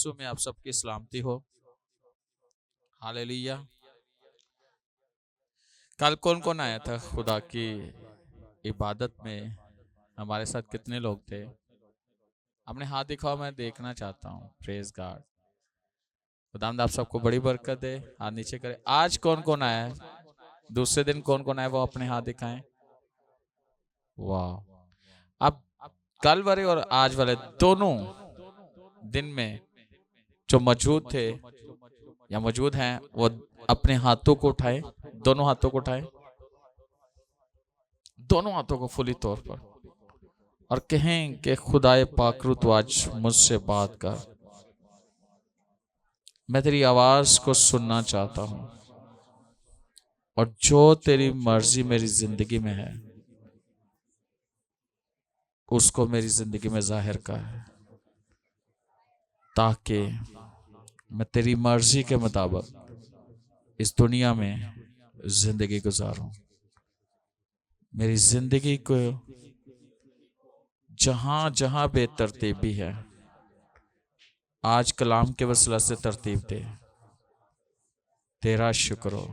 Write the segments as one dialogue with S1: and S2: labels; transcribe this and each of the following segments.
S1: यीशु में आप सबकी सलामती हो। हालेलुया। कल कौन कौन आया था खुदा की इबादत में? हमारे साथ कितने लोग थे? अपने हाथ दिखाओ, मैं देखना चाहता हूँ। Praise God. खुदावंद आप सबको बड़ी बरकत दे। हाथ नीचे करें। आज कौन कौन आया है? दूसरे दिन कौन कौन आया वो अपने हाथ दिखाएं। वाह। अब कल वाले और आज वाले दोनों दिन में जो मौजूद थे या मौजूद हैं वो अपने हाथों को उठाएं। दोनों हाथों को उठाएं, दोनों हाथों को फुली तौर पर, और कहें कि खुदाए पाकरू तू आज मुझसे बात कर। मैं तेरी आवाज को सुनना चाहता हूं और जो तेरी मर्जी मेरी जिंदगी में है उसको मेरी जिंदगी में जाहिर कर, ताकि मैं तेरी मर्जी के मुताबिक इस दुनिया में जिंदगी गुजारूं। मेरी जिंदगी को जहां जहां बेतरतीबी है आज कलाम के वसीला से तरतीब दे। तेरा शुक्र हो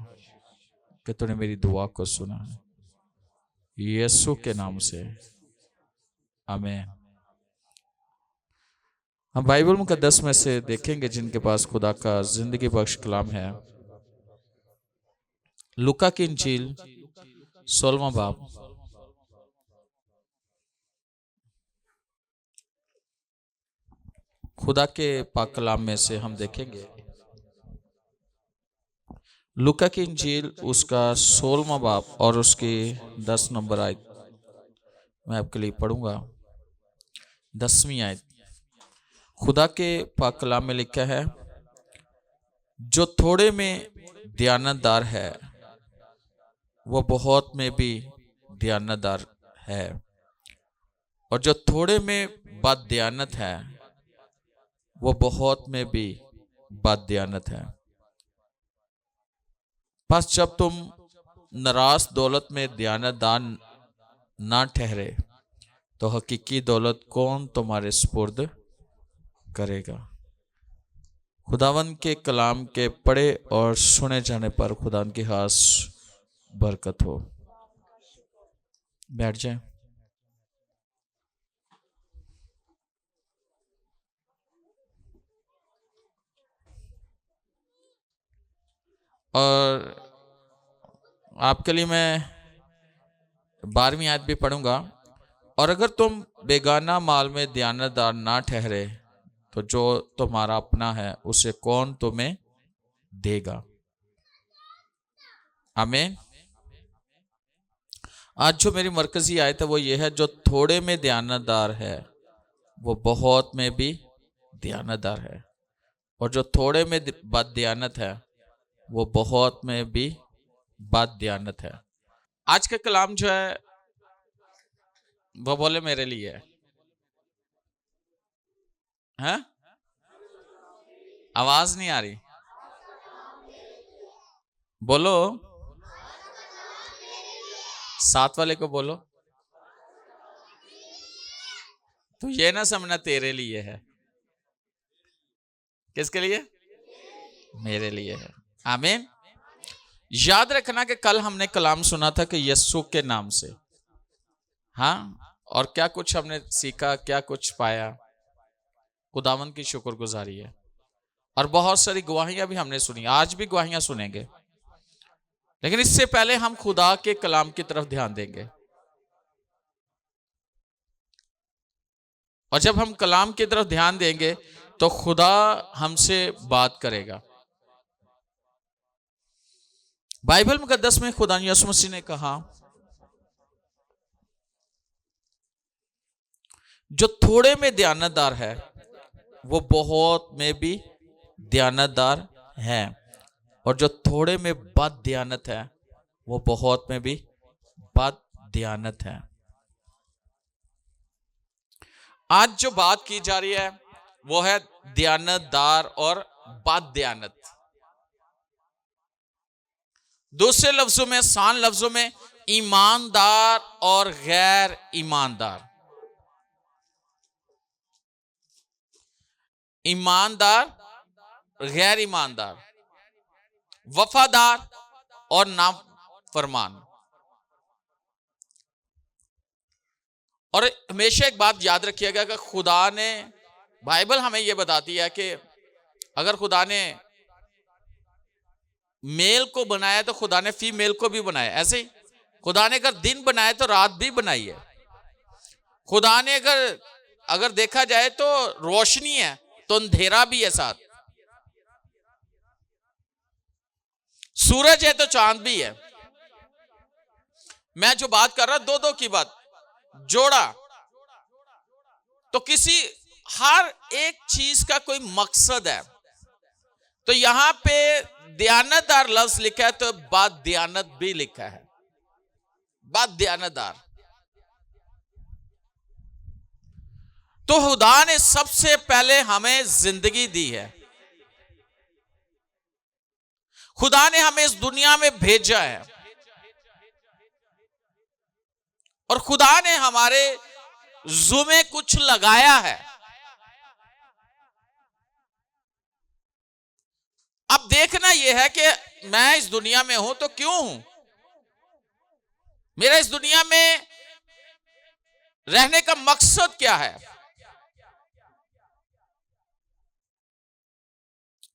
S1: कि तूने मेरी दुआ को सुना। यीशु के नाम से आमीन। हम बाइबल मुकद्दस में से देखेंगे जिनके पास खुदा का जिंदगी बख्श कलाम है। लूका की इंजील 16वां बाब, खुदा के पाक कलाम में से हम देखेंगे लूका की इंजील उसका 16वां बाब और उसकी 10 नंबर आयत मैं आपके लिए पढ़ूंगा। 10वीं आयत खुदा के पाक कलाम में लिखा है, जो थोड़े में दयानतदार है वो बहुत में भी दयानतदार है, और जो थोड़े में बददयानत है वो बहुत में भी बददयानत है। बस जब तुम नाराज दौलत में दयानतदार ना ठहरे तो हकीकी दौलत कौन तुम्हारे सुपुर्द करेगा। खुदावन के कलाम के पढ़े और सुने जाने पर खुदावन की खास बरकत हो। बैठ जाए। और आपके लिए मैं 12वीं आयत भी पढ़ूंगा। और अगर तुम बेगाना माल में दयानतदार ना ठहरे तो जो तुम्हारा अपना है उसे कौन तुम्हें देगा। आमीन। आज जो मेरी मरकजी आयत है वो ये है, जो थोड़े में दयानतदार है वो बहुत में भी दयानतदार है, और जो थोड़े में बददयानत है वो बहुत में भी बददयानत है। आज का कलाम जो है वो बोले मेरे लिए है। आवाज नहीं आ रही, बोलो। साथ वाले को बोलो। तो ये ना समझना तेरे लिए है। किसके लिए? मेरे लिए है। आमीन। याद रखना कि कल हमने कलाम सुना था कि यीशु के नाम से, हाँ, और क्या कुछ हमने सीखा, क्या कुछ पाया। खुदावन की शुक्रगुजारी है। और बहुत सारी गवाहियां भी हमने सुनी, आज भी गवाहियां सुनेंगे। लेकिन इससे पहले हम खुदा के कलाम की तरफ ध्यान देंगे। और जब हम कलाम की तरफ ध्यान देंगे तो खुदा हमसे बात करेगा। बाइबल मुकद्दस में खुदा यीशु मसीह ने कहा, जो थोड़े में दयानतदार है वो बहुत में भी दयानतदार है, और जो थोड़े में बददयानत है वो बहुत में भी बददयानत है। आज जो बात की जा रही है वो है दयानतदार और बददयानत। दूसरे लफ्जों में, आसान लफ्जों में, ईमानदार और गैर ईमानदार। ईमानदार, गैर ईमानदार, वफादार और नाफरमान। और हमेशा एक बात याद रखिएगा कि खुदा ने, बाइबल हमें यह बताती है कि अगर खुदा ने मेल को बनाया तो खुदा ने फीमेल को भी बनाया। ऐसे ही खुदा ने अगर दिन बनाया तो रात भी बनाई है। खुदा ने अगर देखा जाए तो रोशनी है तो अंधेरा भी है साथ, सूरज है तो चांद भी है। मैं जो बात कर रहा दो दो की बात जोड़ा, तो किसी हर एक चीज का कोई मकसद है। तो यहां पे दयानतदार लफ्ज लिखा है तो बात दयानत भी लिखा है, बात दयानतदार। तो खुदा ने सबसे पहले हमें जिंदगी दी है, खुदा ने हमें इस दुनिया में भेजा है और खुदा ने हमारे जुमे कुछ लगाया है। अब देखना यह है कि मैं इस दुनिया में हूं तो क्यों हूं, मेरा इस दुनिया में रहने का मकसद क्या है,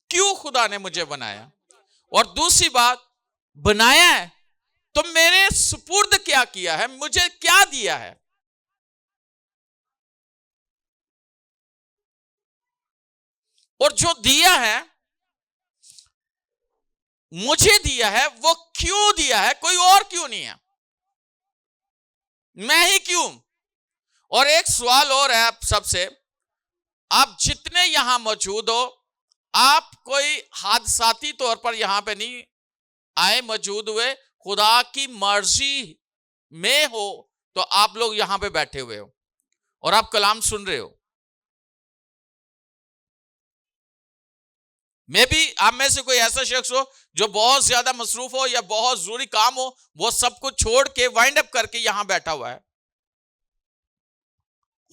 S1: क्यों खुदा ने मुझे बनाया। और दूसरी बात, बनाया है तो मेरे सुपुर्द क्या किया है, मुझे क्या दिया है। और जो दिया है, मुझे दिया है, वो क्यों दिया है, कोई और क्यों नहीं है, मैं ही क्यों। और एक सवाल और है आप सबसे, आप जितने यहां मौजूद हो, आप कोई हादसाती तौर पर यहां पे नहीं आए, मौजूद हुए, खुदा की मर्जी में हो तो आप लोग यहां पे बैठे हुए हो और आप कलाम सुन रहे हो। मे भी आप में से कोई ऐसा शख्स हो जो बहुत ज्यादा मसरूफ हो या बहुत जरूरी काम हो सब कुछ छोड़ के वाइंड अप करके यहां बैठा हुआ है।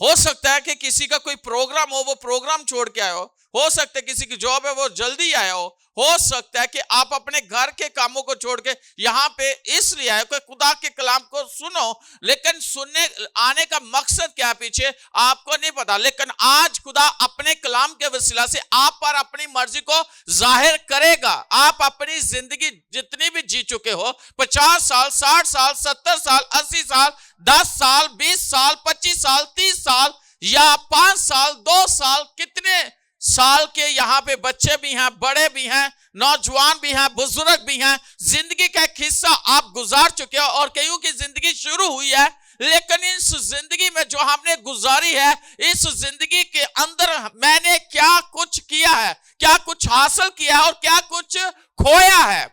S1: हो सकता है कि किसी का कोई प्रोग्राम हो, वो प्रोग्राम छोड़ के आया हो सकता है किसी की जॉब है वो जल्दी आया हो सकता है कि आप अपने घर के कामों को छोड़ के यहां पे इसलिए आए कि खुदा के कलाम को सुनो। लेकिन सुनने आने का मकसद क्या पीछे आपको नहीं पता। लेकिन आज खुदा अपने कलाम के वसीला से आप पर अपनी मर्जी को जाहिर करेगा। आप अपनी जिंदगी जितनी भी जी चुके हो, 50 साल, 60 साल, 70 साल, 80 साल, 10 साल, 20 साल, 25 साल, 30 साल या 5 साल, 2 साल, कितने साल के यहां पे बच्चे भी हैं, बड़े भी हैं, नौजवान भी हैं, बुजुर्ग भी हैं, जिंदगी का एक हिस्सा आप गुजार चुके हो और कईयों की जिंदगी शुरू हुई है। लेकिन इस जिंदगी में जो हमने गुजारी है, इस जिंदगी के अंदर मैंने क्या कुछ किया है, क्या कुछ हासिल किया है और क्या कुछ खोया है,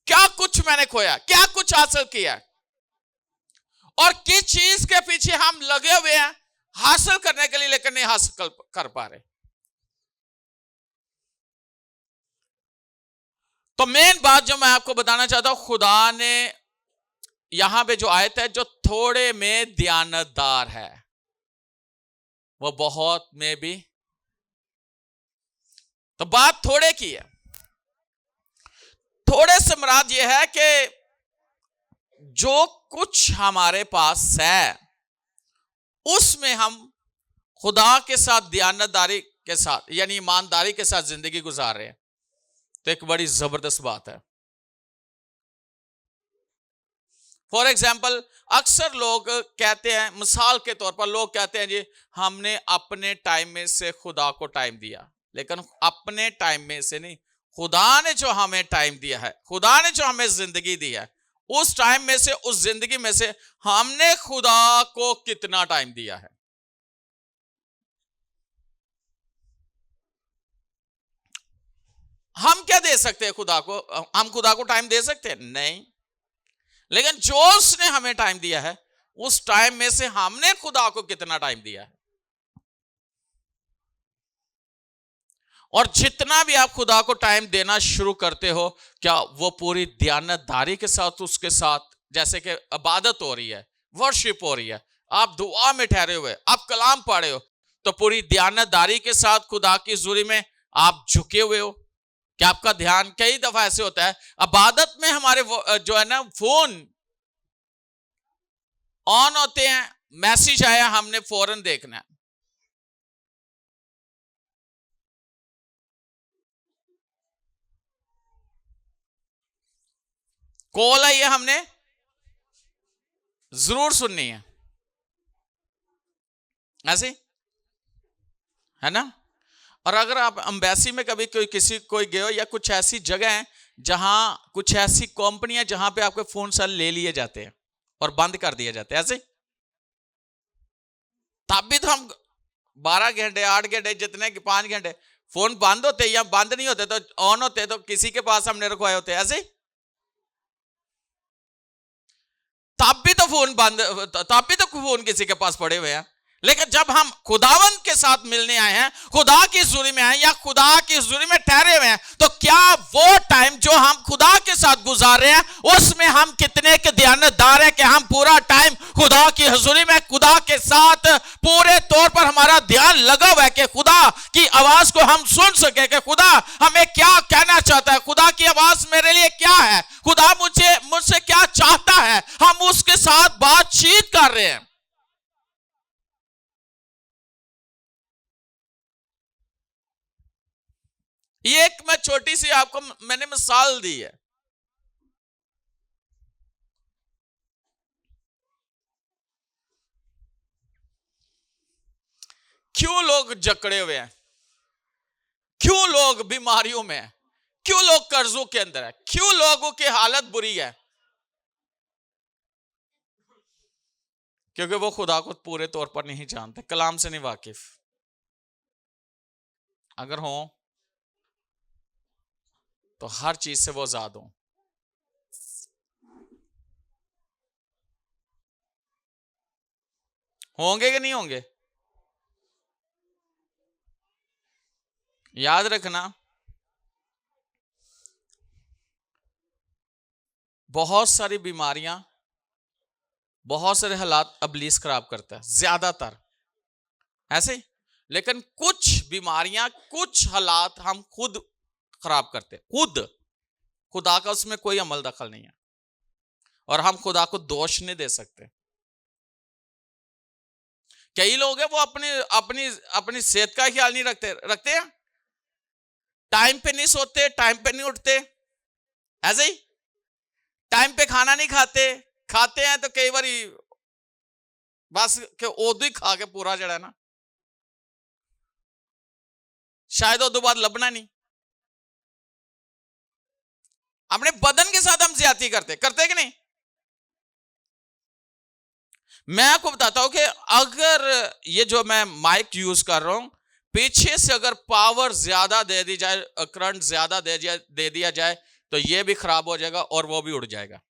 S1: क्या कुछ मैंने खोया, क्या कुछ हासिल किया है और किस चीज के पीछे हम लगे हुए हैं हासिल करने के लिए, लेकिन नहीं हासिल कर पा रहे। तो मेन बात जो मैं आपको बताना चाहता हूं, खुदा ने यहां पे जो आयत है, जो थोड़े में दयानतदार है वो बहुत में भी। तो बात थोड़े की है। थोड़े से मुराद यह है कि जो कुछ हमारे पास है उसमें हम खुदा के साथ दयानतदारी के साथ यानी ईमानदारी के साथ जिंदगी गुजार रहे हैं। तो एक बड़ी जबरदस्त बात है। फॉर एग्जाम्पल, अक्सर लोग कहते हैं, मिसाल के तौर पर लोग कहते हैं जी हमने अपने टाइम में से खुदा को टाइम दिया। लेकिन अपने टाइम में से नहीं, खुदा ने जो हमें टाइम दिया है, खुदा ने जो हमें जिंदगी दी है, उस टाइम में से, उस जिंदगी में से हमने खुदा को कितना टाइम दिया है। हम क्या दे सकते हैं खुदा को? हम खुदा को टाइम दे सकते हैं? नहीं। लेकिन जो उसने हमें टाइम दिया है, उस टाइम में से हमने खुदा को कितना टाइम दिया है। और जितना भी आप खुदा को टाइम देना शुरू करते हो, क्या वो पूरी दयानतदारी के साथ उसके साथ, जैसे कि इबादत हो रही है, वर्शिप हो रही है, आप दुआ में ठहरे हुए, आप कलाम पढ़े हो, तो पूरी दयानतदारी के साथ खुदा की हुजूरी में आप झुके हुए हो कि आपका ध्यान, कई दफा ऐसे होता है इबादत में हमारे जो है ना फोन ऑन होते हैं, मैसेज आया हमने फौरन देखना है, कॉल आई है हमने जरूर सुननी है, ऐसे है ना। और अगर आप एम्बेसी में कभी कोई गए हो, या कुछ ऐसी जगह है जहां कुछ ऐसी कंपनियां जहां पे आपके फोन सेल ले लिए जाते हैं और बंद कर दिए जाते हैं, ऐसे तब भी तो हम 12 घंटे 8 घंटे जितने 5 घंटे फोन बंद होते या बंद नहीं होते तो ऑन होते, तो किसी के पास हमने रखवाए होते, ऐसे तब भी तो फोन बंद, तब भी तो फोन किसी के पास पड़े हुए हैं। लेकिन जब हम खुदावंत के साथ मिलने आए हैं, खुदा की हुजूरी में आए या खुदा की हुजूरी में ठहरे हुए हैं, तो क्या वो टाइम जो हम खुदा के साथ गुजार रहे हैं उसमें हम कितने के ध्यानदार हैं कि हम पूरा टाइम खुदा की हुजूरी में खुदा के साथ पूरे तौर पर हमारा ध्यान लगा हुआ है कि खुदा की आवाज को हम सुन सके कि खुदा हमें क्या कहना चाहता है, खुदा की आवाज मेरे लिए क्या है, खुदा मुझसे क्या चाहता है, हम उसके साथ बातचीत कर रहे हैं। ये एक मैं छोटी सी आपको मैंने मिसाल दी है। क्यों लोग जकड़े हुए हैं, क्यों लोग बीमारियों में हैं, क्यों लोग कर्जों के अंदर है, क्यों लोगों की हालत बुरी है? क्योंकि वो खुदा को पूरे तौर पर नहीं जानते, कलाम से नहीं वाकिफ। अगर हो तो हर चीज से वो आजाद हो। होंगे कि नहीं होंगे? याद रखना, बहुत सारी बीमारियां, बहुत सारे हालात इब्लीस खराब करता है, ज्यादातर ऐसे। लेकिन कुछ बीमारियां, कुछ हालात हम खुद खराब करते हैं, खुद, खुदा का उसमें कोई अमल दखल नहीं है, और हम खुदा को दोष नहीं दे सकते। कई लोग हैं वो अपनी अपनी अपनी सेहत का ख्याल नहीं रखते हैं, टाइम पे नहीं सोते, टाइम पे नहीं उठते, ऐसे ही टाइम पे खाना नहीं खाते, खाते हैं तो कई बार बस के उदू ही खा के पूरा जड़ा है ना, शायद उदू बाद लबना नहीं। अपने बदन के साथ हम ज्यादती करते कि नहीं? मैं आपको बताता हूं कि अगर ये जो मैं माइक यूज कर रहा हूं, पीछे से अगर पावर ज्यादा दे दी जाए, करंट ज्यादा दे दिया जाए, तो ये भी खराब हो जाएगा और वो भी उड़ जाएगा।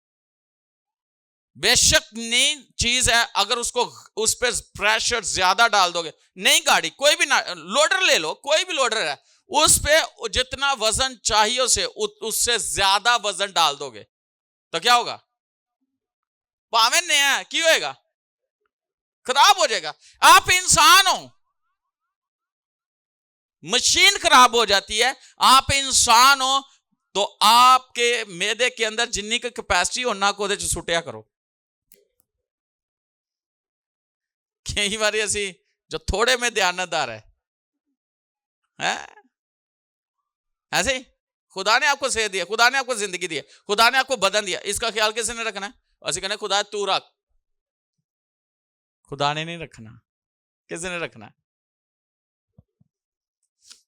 S1: बेशक नई चीज है, अगर उसको उस पर प्रेशर ज्यादा डाल दोगे, नई गाड़ी कोई भी ना, लोडर ले लो, कोई भी लोडर है, उस पे जितना वजन चाहिए उससे ज्यादा वजन डाल दोगे तो क्या होगा? पावे नया क्यों होएगा? खराब हो जाएगा। आप इंसान हो, मशीन खराब हो जाती है, आप इंसान हो, तो आपके मैदे के अंदर जिन्नी की कैपेसिटी हो ना को सुटिया करो। कई बार ऐसी जो थोड़े में ध्यानदार है ऐसे ही, खुदा ने आपको सेहत दिया, खुदा ने आपको जिंदगी दी, खुदा ने आपको बदन दिया, इसका ख्याल किसी ने रखना है? ऐसे कहना खुदा तू रख, खुदा ने नहीं रखना, किसी ने रखना है?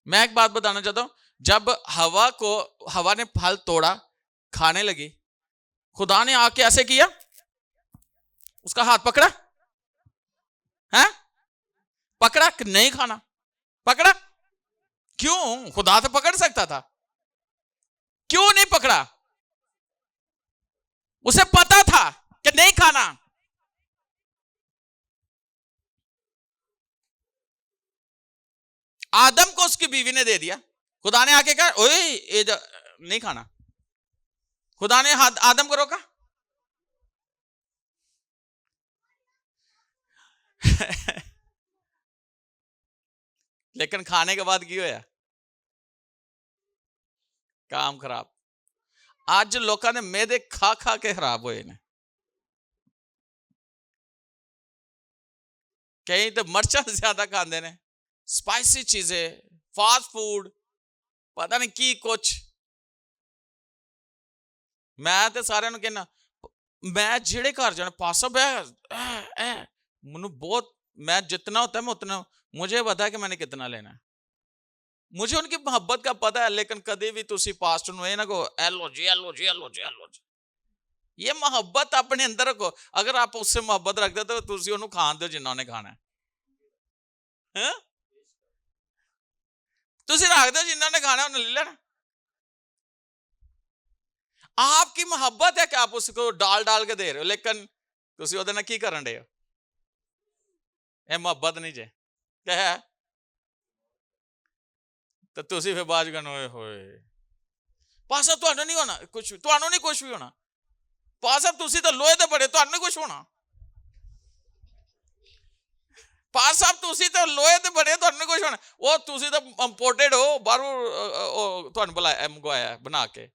S1: मैं एक बात बताना चाहता हूं, जब हवा ने फल तोड़ा, खाने लगी, खुदा ने आके ऐसे किया, उसका हाथ पकड़ा है, पकड़ा कि नहीं खाना, पकड़ा? क्यों? खुदा तो पकड़ सकता था, क्यों नहीं पकड़ा? उसे पता था कि नहीं खाना। आदम को उसकी बीवी ने दे दिया, खुदा ने आके कहा ओए ये नहीं खाना, खुदा ने आदम को रोका? लेकिन खाने के बाद की होया, काम खराब। आज लोगों ने मैदे खा खा के खराब हुए ने। कई तो मर्चा ज्यादा खाते ने, स्पाइसी चीजें, फास्ट फूड, पता नहीं की कुछ। मैं तो सारे कहना, मैं जेड़े घर जाना पासा मैं बहुत, मैं जितना होता है मैं उतना, मुझे पता है कि मैंने कितना लेना है, मुझे उनकी मोहब्बत का पता है। लेकिन कभी भी तुसी पास्टर नु ना को एलो जी एलो जी एलो जी एलो जी, ये मोहब्बत अपने अंदर रखो। अगर आप उससे मोहब्बत रखते तो तुसी उन्होंने खान दो जिन्ना उन्हें खाना है, तुसी रख दो जिन्ना उन्हें खाना उन्हें ले लेना। आपकी मोहब्बत है कि आप उसको डाल डाल के दे रहे हो, लेकिन तुसी ओदे नाल की करन दे हो? ये मोहब्बत नहीं जे क्या है? तो तुसी फिर बाज कहना ओए होए पासा तुहानू नहीं होना कुछ, तुहानू नहीं कुछ भी होना। पासा तुसी तो लोहे दे बड़े, तुहानू नहीं कुछ होना। पास साहब तुसी तो लोहे दे बड़े, तुहानू नहीं कुछ होना। वो तुसी तो इंपोर्टेड हो, बाहरों तुहानू बुलाया मंगवाया बना के।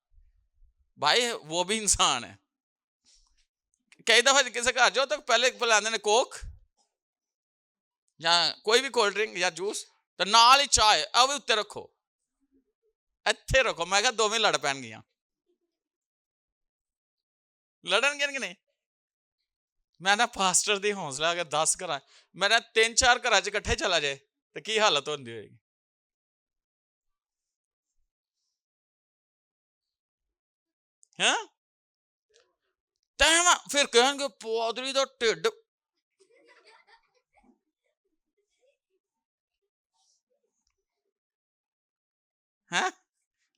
S1: भाई वो भी इंसान है। कई दफा किसी घर जाओ तो पहले पिलाते ने कोक या कोई भी कोल्ड ड्रिंक या जूस, तो नाल ही चाय आ भी उत्ते रखो, इत्थे रखो। मैं कहा दोवें लड़ पैन गियां, लड़न कि नहीं? मैं ना पास्टर दी हौसला अगर 10 घर, मैं 3-4 घर च इकट्ठे चला जाए तो की हालत होंदी होएगी। हैं टाइम फिर कहेंगे पादरी दा ढिड, हैं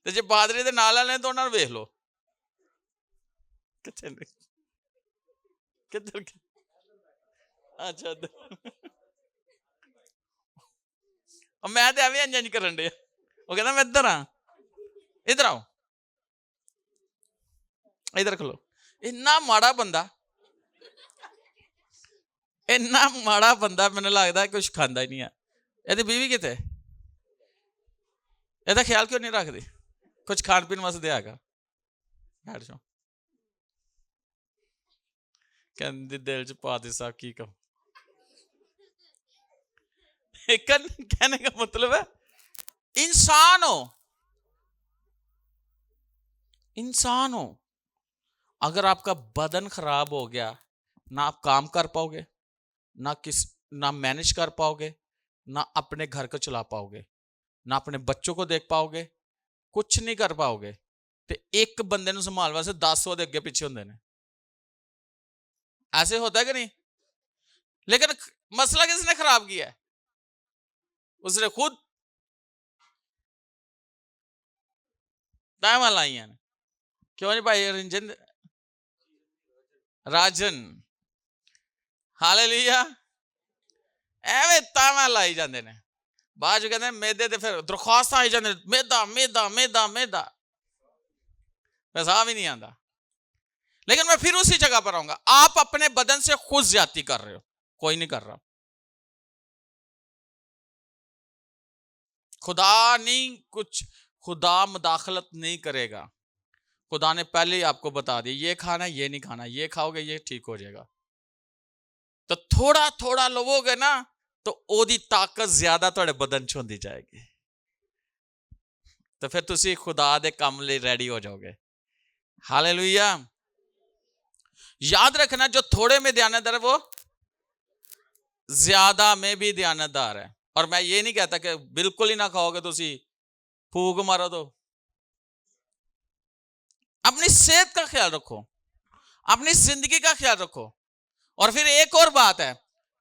S1: ते जे पादरी दे नाल वाले तो उन्हां वेख लो किथे किधर। अच्छा मैं तो एवं इंज इंज करन डे, वो कहना मैं इधर हाँ, इधर आओ, इधर खलो। इन्ना माड़ा बंदा, इन्ना माड़ा बंदा, मैंने लगता कुछ खाता ही नहीं है। यदि बीवी कितने, ਇਹਦਾ ख्याल क्यों नहीं रखती, कुछ खान पीन वास्ते देगा। बैठ जाओ, कहती दिल च पाती साहब की कहूं। कहने का मतलब है इंसान हो, इंसान हो। अगर आपका बदन खराब हो गया, ना आप काम कर पाओगे, ना मैनेज कर पाओगे, ना अपने घर को चला पाओगे, ना अपने बच्चों को देख पाओगे, कुछ नहीं कर पाओगे। तो एक बंदे ਨੂੰ संभाल वास्ते 10 ਉਹਦੇ ਅੱਗੇ ਪਿੱਛੇ ਹੁੰਦੇ ਨੇ। ऐसे होता है कि नहीं? लेकिन मसला किसने खराब किया है? उसने खुद टाइम लाई है। क्यों नहीं भाई रंजन राजन, हालेलुया, ਐਵੇਂ ਤਾਵਾਂ ਲਾਈ ਜਾਂਦੇ ਨੇ। ਬਾਅਦ ਚ ਕਹਿੰਦੇ ਮੇਦੇ ਤੇ ਫਿਰ ਦਰਖਾਸਤਾਂ ਆਈ ਜਾਂਦੇ, ਮੇਦਾ मेदा मेदा मेदा, पैसा भी नहीं आता। लेकिन मैं फिर उसी जगह पर आऊंगा, आप अपने बदन से खुद ज्यादती कर रहे हो, कोई नहीं कर रहा। खुदा नहीं कुछ, खुदा मुदाखलत नहीं करेगा। खुदा ने पहले ही आपको बता दिया ये खाना ये नहीं खाना, ये खाओगे ये ठीक हो जाएगा। तो थोड़ा थोड़ा लोगे ना तो ओदी ताकत ज्यादा थोड़े बदन च होंदी जाएगी, तो फिर तुसी खुदा दे काम लिए रेडी हो जाओगे। हालेलुया। याद रखना जो थोड़े में ध्यानदार है वो ज्यादा में भी ध्यानदार है। और मैं ये नहीं कहता कि बिल्कुल ही ना खाओगे तुसी फूक मारो। तो अपनी सेहत का ख्याल रखो, अपनी जिंदगी का ख्याल रखो। और फिर एक और बात है,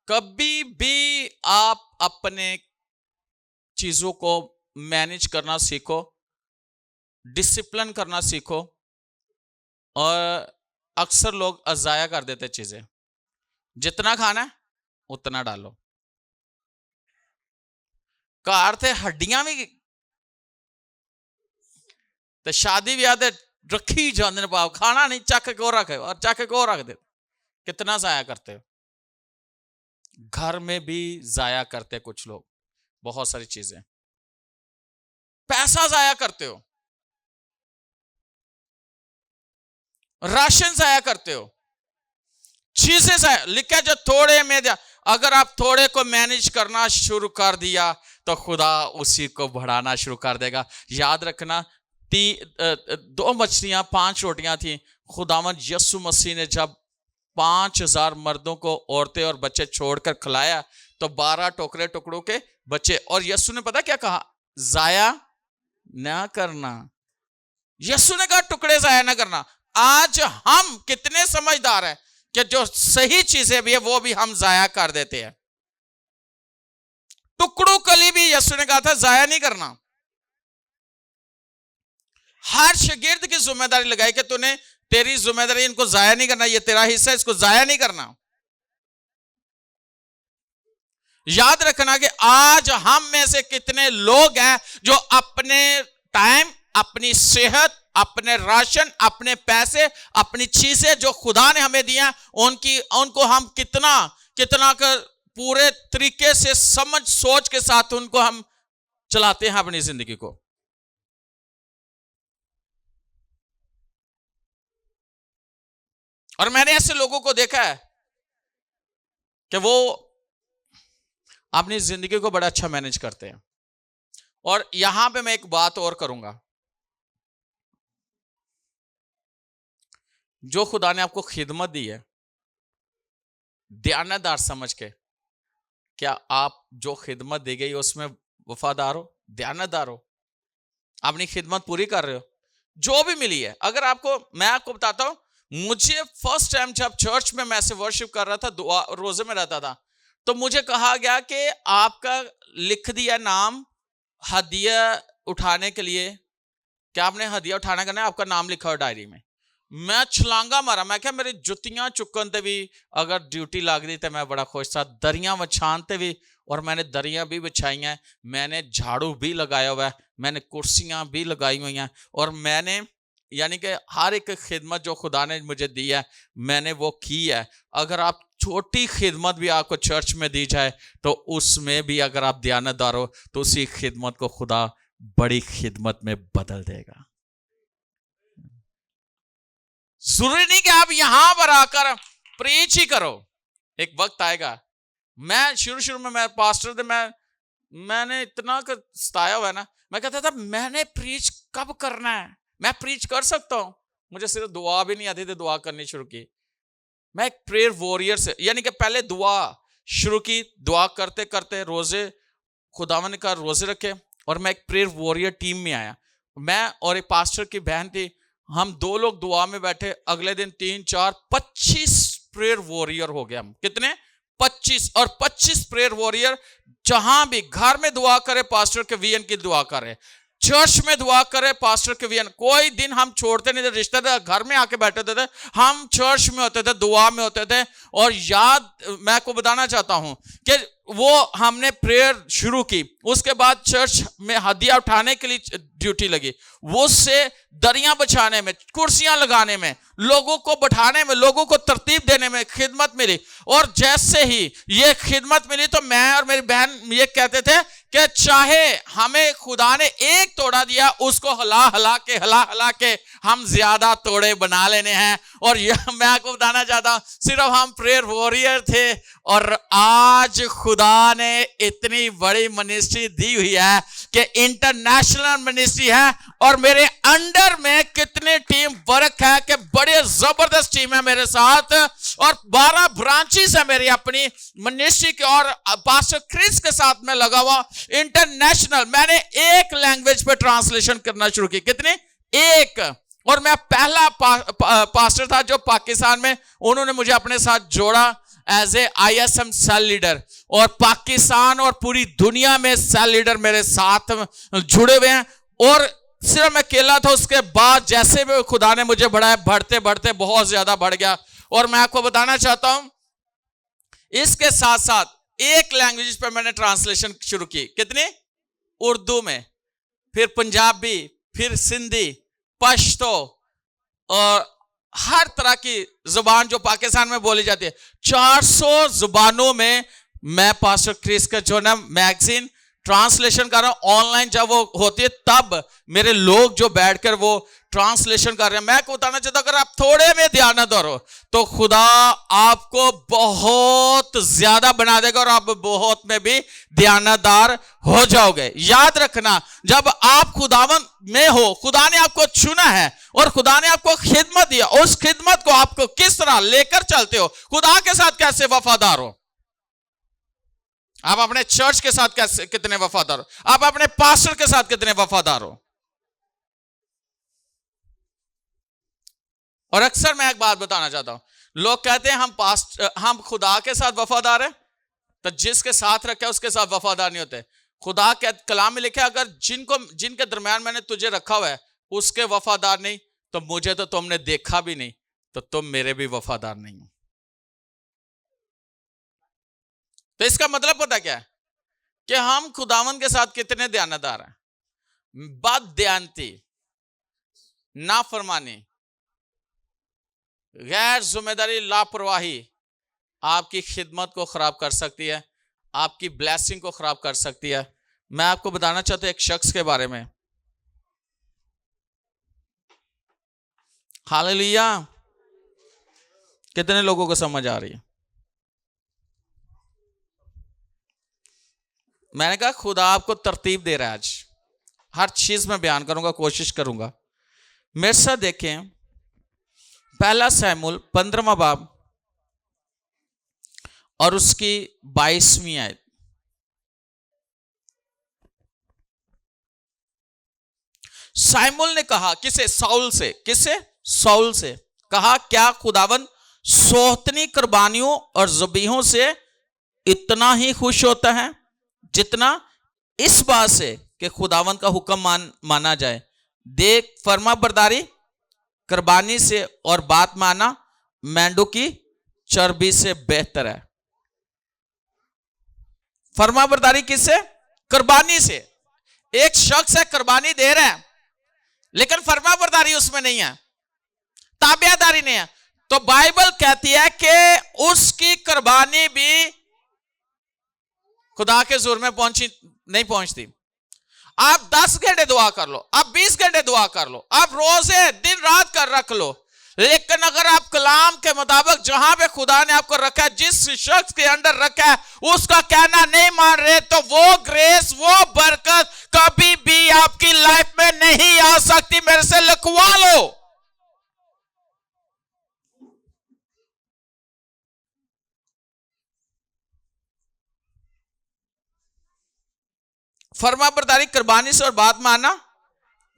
S1: कभी भी आप अपने चीजों को मैनेज करना सीखो, डिसिप्लिन करना सीखो। और अक्सर लोग अजाया कर देते चीजें, जितना खाना है उतना डालो। घर थे हड्डियां भी तो शादी ब्याह दे रखी जाते पाओ, खाना नहीं चक को रखे और चक को रख दे, कितना जाया करते हो। घर में भी जाया करते कुछ लोग, बहुत सारी चीजें, पैसा जाया करते हो, राशन जाया करते हो, चीजें जाया। लिखा जो थोड़े में अगर आप थोड़े को मैनेज करना शुरू कर दिया तो खुदा उसी को बढ़ाना शुरू कर देगा। याद रखना, 2 मछलियां 5 रोटियां थी, खुदावंद यीशु मसीह ने जब 5000 मर्दों को औरतें और बच्चे छोड़कर खिलाया तो 12 टोकरे टुकड़ों के बच्चे, और यीशु ने पता क्या कहा? जाया ना करना। यीशु ने कहा टुकड़े जाया ना करना। आज हम कितने समझदार हैं कि जो सही चीजें भी है वो भी हम जाया कर देते हैं। टुकड़ों कली भी यीशु ने कहा था जाया नहीं करना। हर शागिर्द की जिम्मेदारी लगाई कि तूने, तेरी जिम्मेदारी इनको जाया नहीं करना, ये तेरा हिस्सा है, इसको जाया नहीं करना। याद रखना कि आज हम में से कितने लोग हैं जो अपने टाइम, अपनी सेहत, अपने राशन, अपने पैसे, अपनी चीजें जो खुदा ने हमें दिया, उनको हम कितना कर पूरे तरीके से समझ सोच के साथ उनको हम चलाते हैं अपनी जिंदगी को। और मैंने ऐसे लोगों को देखा है कि वो अपनी जिंदगी को बड़ा अच्छा मैनेज करते हैं। और यहां पे मैं एक बात और करूंगा, जो खुदा ने आपको खिदमत दी है, दयानतदार समझ के, क्या आप जो खिदमत दी गई उसमें वफादार हो, दयानतदार हो, अपनी खिदमत पूरी कर रहे हो? जो भी मिली है, अगर मैं आपको बताता हूं, मुझे फर्स्ट टाइम जब चर्च में मैं से वर्शिप कर रहा था, दुआ रोजे में रहता था, तो मुझे कहा गया कि आपका लिख दिया नाम हदिया उठाने के लिए, क्या आपने हदिया उठाना करना है, आपका नाम लिखा हो डायरी में। मैं छलांगा मारा, मैं क्या मेरी जुतियां चुकन ते भी अगर ड्यूटी लग गई तो मैं बड़ा खुश था। दरियां बिछाते भी, और मैंने दरियां भी बिछाई हैं, मैंने झाड़ू भी लगाया हुआ है, मैंने कुर्सियां भी लगाई हुई हैं, और मैंने यानी कि हर एक खिदमत जो खुदा ने मुझे दी है मैंने वो की है। अगर आप छोटी खिदमत भी आपको चर्च में दी जाए तो उसमें भी अगर आप दयानतदार हो तो उसी खिदमत को खुदा बड़ी खिदमत में बदल देगा। जरूरी नहीं कि आप यहां पर आकर प्रीच ही करो। एक वक्त आएगा, मैं शुरू में मैं पास्टर थे, मैंने इतना सताया हुआ है ना, मैं कहता था मैंने प्रीच कब करना है, मैं प्रीच कर सकता हूं, मुझे सिर्फ दुआ भी नहीं आती थी, दुआ करनी शुरू की। मैं एक प्रेयर वॉरियर से, यानी कि पहले दुआ शुरू की, दुआ करते करते रोजे खुदावन का रोजे रखे, और मैं एक प्रेयर वॉरियर टीम में आया। मैं और एक पास्टर की बहन थी, हम 2 लोग दुआ में बैठे, अगले दिन 3, 4, 25 प्रेयर वॉरियर हो गए हम। कितने? 25। और 25 प्रेयर वॉरियर जहां भी घर में दुआ करे पास्टर के वीएन की दुआ करे, चर्च में दुआ करे पास्टर के वीएन। कोई दिन हम छोड़ते नहीं थे, रिश्तेदार घर में आके बैठे थे, हम चर्च में होते थे, दुआ में होते थे। और मैं आपको बताना चाहता हूं कि वो हमने प्रेयर शुरू की, उसके बाद चर्च में हदिया उठाने के लिए ड्यूटी लगी, वो से दरियां बिछाने में, कुर्सियां लगाने में, लोगों को बैठाने में, लोगों को तरतीब देने में खिदमत मिली। और जैसे ही ये खिदमत मिली तो मैं और मेरी बहन ये कहते थे कि चाहे हमें खुदा ने एक तोड़ा दिया, उसको हला हला के हम ज्यादा तोड़े बना लेने हैं। और यह मैं आपको बताना चाहता हूं, सिर्फ हम प्रेयर वॉरियर थे और आज खुदा ने इतनी बड़ी मिनिस्ट्री दी हुई है कि इंटरनेशनल मिनिस्ट्री है, और मेरे अंडर में कितनी टीम वर्क है कि बड़े जबरदस्त टीम है मेरे साथ, और 12 ब्रांचेस है मेरी अपनी मिनिस्ट्री के, और पास्टर क्रिस के साथ में लगा हुआ इंटरनेशनल। मैंने एक लैंग्वेज पे ट्रांसलेशन करना शुरू की। कितनी? एक। और मैं पहला पास्टर था जो पाकिस्तान में, उन्होंने मुझे अपने साथ जोड़ा as a ISM cell leader, और पाकिस्तान और पूरी दुनिया में सेल लीडर मेरे साथ जुड़े हुए हैं। और सिर्फ मैं अकेला था, उसके बाद जैसे भी खुदा ने मुझे बढ़ाया, बढ़ते बढ़ते बहुत ज्यादा बढ़ गया। और मैं आपको बताना चाहता हूं, इसके साथ साथ एक लैंग्वेज पे मैंने ट्रांसलेशन शुरू की। कितनी? उर्दू में, फिर पंजाबी, फिर सिंधी, पश्तो, और हर तरह की जुबान जो पाकिस्तान में बोली जाती है, 400 जुबानों में मैं पास्टर क्रिस का जो ना मैगजीन ट्रांसलेशन कर रहा हूं ऑनलाइन, जब वो होती है तब मेरे लोग जो बैठकर वो ट्रांसलेशन कर रहे हैं। मैं बताना चाहता हूं अगर आप थोड़े में ध्यानदार हो तो खुदा आपको बहुत ज्यादा बना देगा और आप बहुत में भी ध्यानदार हो जाओगे। याद रखना, जब आप खुदावन में हो, खुदा ने आपको चुना है और खुदा ने आपको खिदमत दिया, उस खिदमत को आपको किस तरह लेकर चलते हो, खुदा के साथ कैसे वफादार हो, आप अपने चर्च के साथ कैसे कितने वफादार हो, आप अपने पास्टर के साथ कितने वफादार हो। और अक्सर मैं एक बात बताना चाहता हूं, लोग कहते हैं हम खुदा के साथ वफादार है, तो जिसके साथ रखा है उसके साथ वफादार नहीं होते। खुदा के कलाम में लिखा है अगर जिनके दरमियान मैंने तुझे रखा हुआ है उसके वफादार नहीं, तो मुझे तो तुमने देखा भी नहीं, तो तुम मेरे भी वफादार नहीं हो। तो इसका मतलब पता क्या है कि हम खुदावन के साथ कितने ध्यानदार हैं। बदध्यानती, नाफरमानी, गैर जिम्मेदारी, लापरवाही आपकी खिदमत को खराब कर सकती है, आपकी ब्लेसिंग को खराब कर सकती है। मैं आपको बताना चाहता हूं एक शख्स के बारे में। हालेलुया, कितने लोगों को समझ आ रही है। मैंने कहा खुदा आपको तरतीब दे रहा है, आज हर चीज में बयान करूंगा, कोशिश करूंगा। मेरे साथ देखें पहला शमूएल 15वां बाब और उसकी 22वीं आयत। शमूएल ने कहा, किसे? साउल से। किसे? साउल से। कहा क्या खुदावन सोहतनी कुर्बानियों और ज़बीहों से इतना ही खुश होता है जितना इस बात से कि खुदावन का हुक्म माना जाए। देख, फर्मा बरदारी कुर्बानी से और बात माना मेंढों की चर्बी से बेहतर है। फर्मा बरदारी किससे? कुर्बानी से। एक शख्स है कुर्बानी दे रहा है लेकिन फर्मा बरदारी उसमें नहीं है, ताबियादारी नहीं है, तो बाइबल कहती है कि उसकी कुर्बानी भी खुदा के जोर में नहीं पहुंचती। आप 10 घंटे दुआ कर लो, आप 20 घंटे दुआ कर लो, आप रोजे दिन रात कर रख लो, लेकिन अगर आप कलाम के मुताबिक जहां पे खुदा ने आपको रखा है, जिस शख्स के अंदर रखा है, उसका कहना नहीं मान रहे, तो वो ग्रेस, वो बरकत कभी भी आपकी लाइफ में नहीं आ सकती। मेरे से लिखवा लो। फर्मा बरदारी कुर्बानी से और बात माना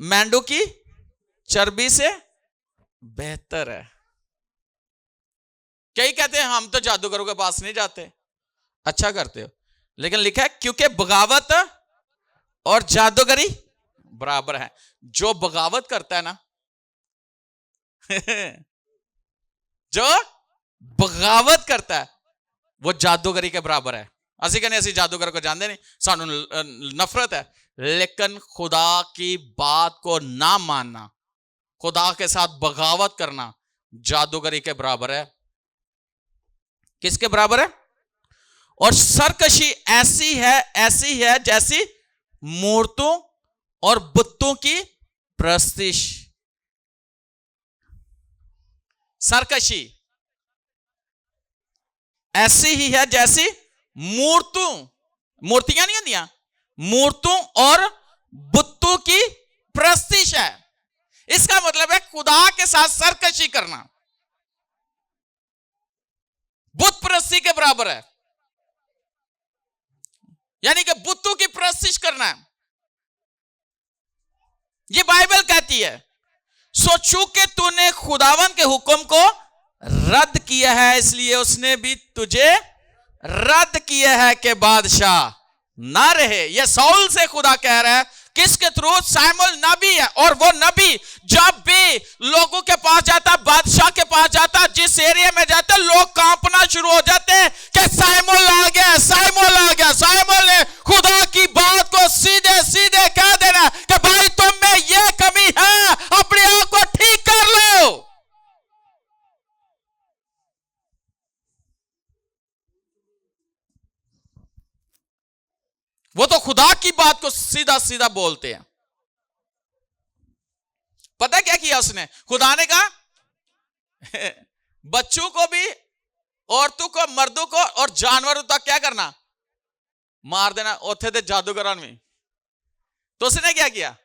S1: मेंढों की चर्बी से बेहतर है। कई कहते हैं हम तो जादूगरों के पास नहीं जाते। अच्छा करते हो, लेकिन लिखा है क्योंकि बगावत और जादूगरी बराबर है। जो बगावत करता है ना जो बगावत करता है वो जादूगरी के बराबर है। असि कहने असि जादूगर को जानते नहीं, सानू नफरत है, लेकिन खुदा की बात को ना मानना, खुदा के साथ बगावत करना जादूगरी के बराबर है। किसके बराबर है? और सरकशी ऐसी है जैसी मूर्तों और बुतों की प्रस्तिश। सरकशी ऐसी ही है जैसी मूर्तियां नहीं होंदियां, मूर्तों और बुतों की प्रस्तिश है। इसका मतलब है खुदा के साथ सरकशी करना बुत प्रस्ती के बराबर है, यानी कि बुतों की प्रस्तिश करना है। ये बाइबल कहती है। सो चूंकि तूने खुदावन के हुक्म को रद्द किया है, इसलिए उसने भी तुझे रद्द किया है कि बादशाह ना रहे। यह साउल से खुदा कह रहा है, किसके थ्रू? शमूएल नबी है, और वो नबी जब भी लोगों के पास जाता, बादशाह के पास जाता, जिस एरिया में जाता, लोग कांपना शुरू हो जाते कि शमूएल आ गया, शमूएल आ गया। शमूएल ने खुदा की बात को सीधे सीधे कह देना कि भाई तुम में यह कमी है, अपने आप को ठीक कर लो। की बात को सीधा सीधा बोलते हैं। पता है क्या किया उसने? खुदा ने कहा बच्चों को भी, औरतों को, मर्दों को और जानवरों तक क्या करना? मार देना। उथे थे जादूगरां में। तो उसने क्या किया?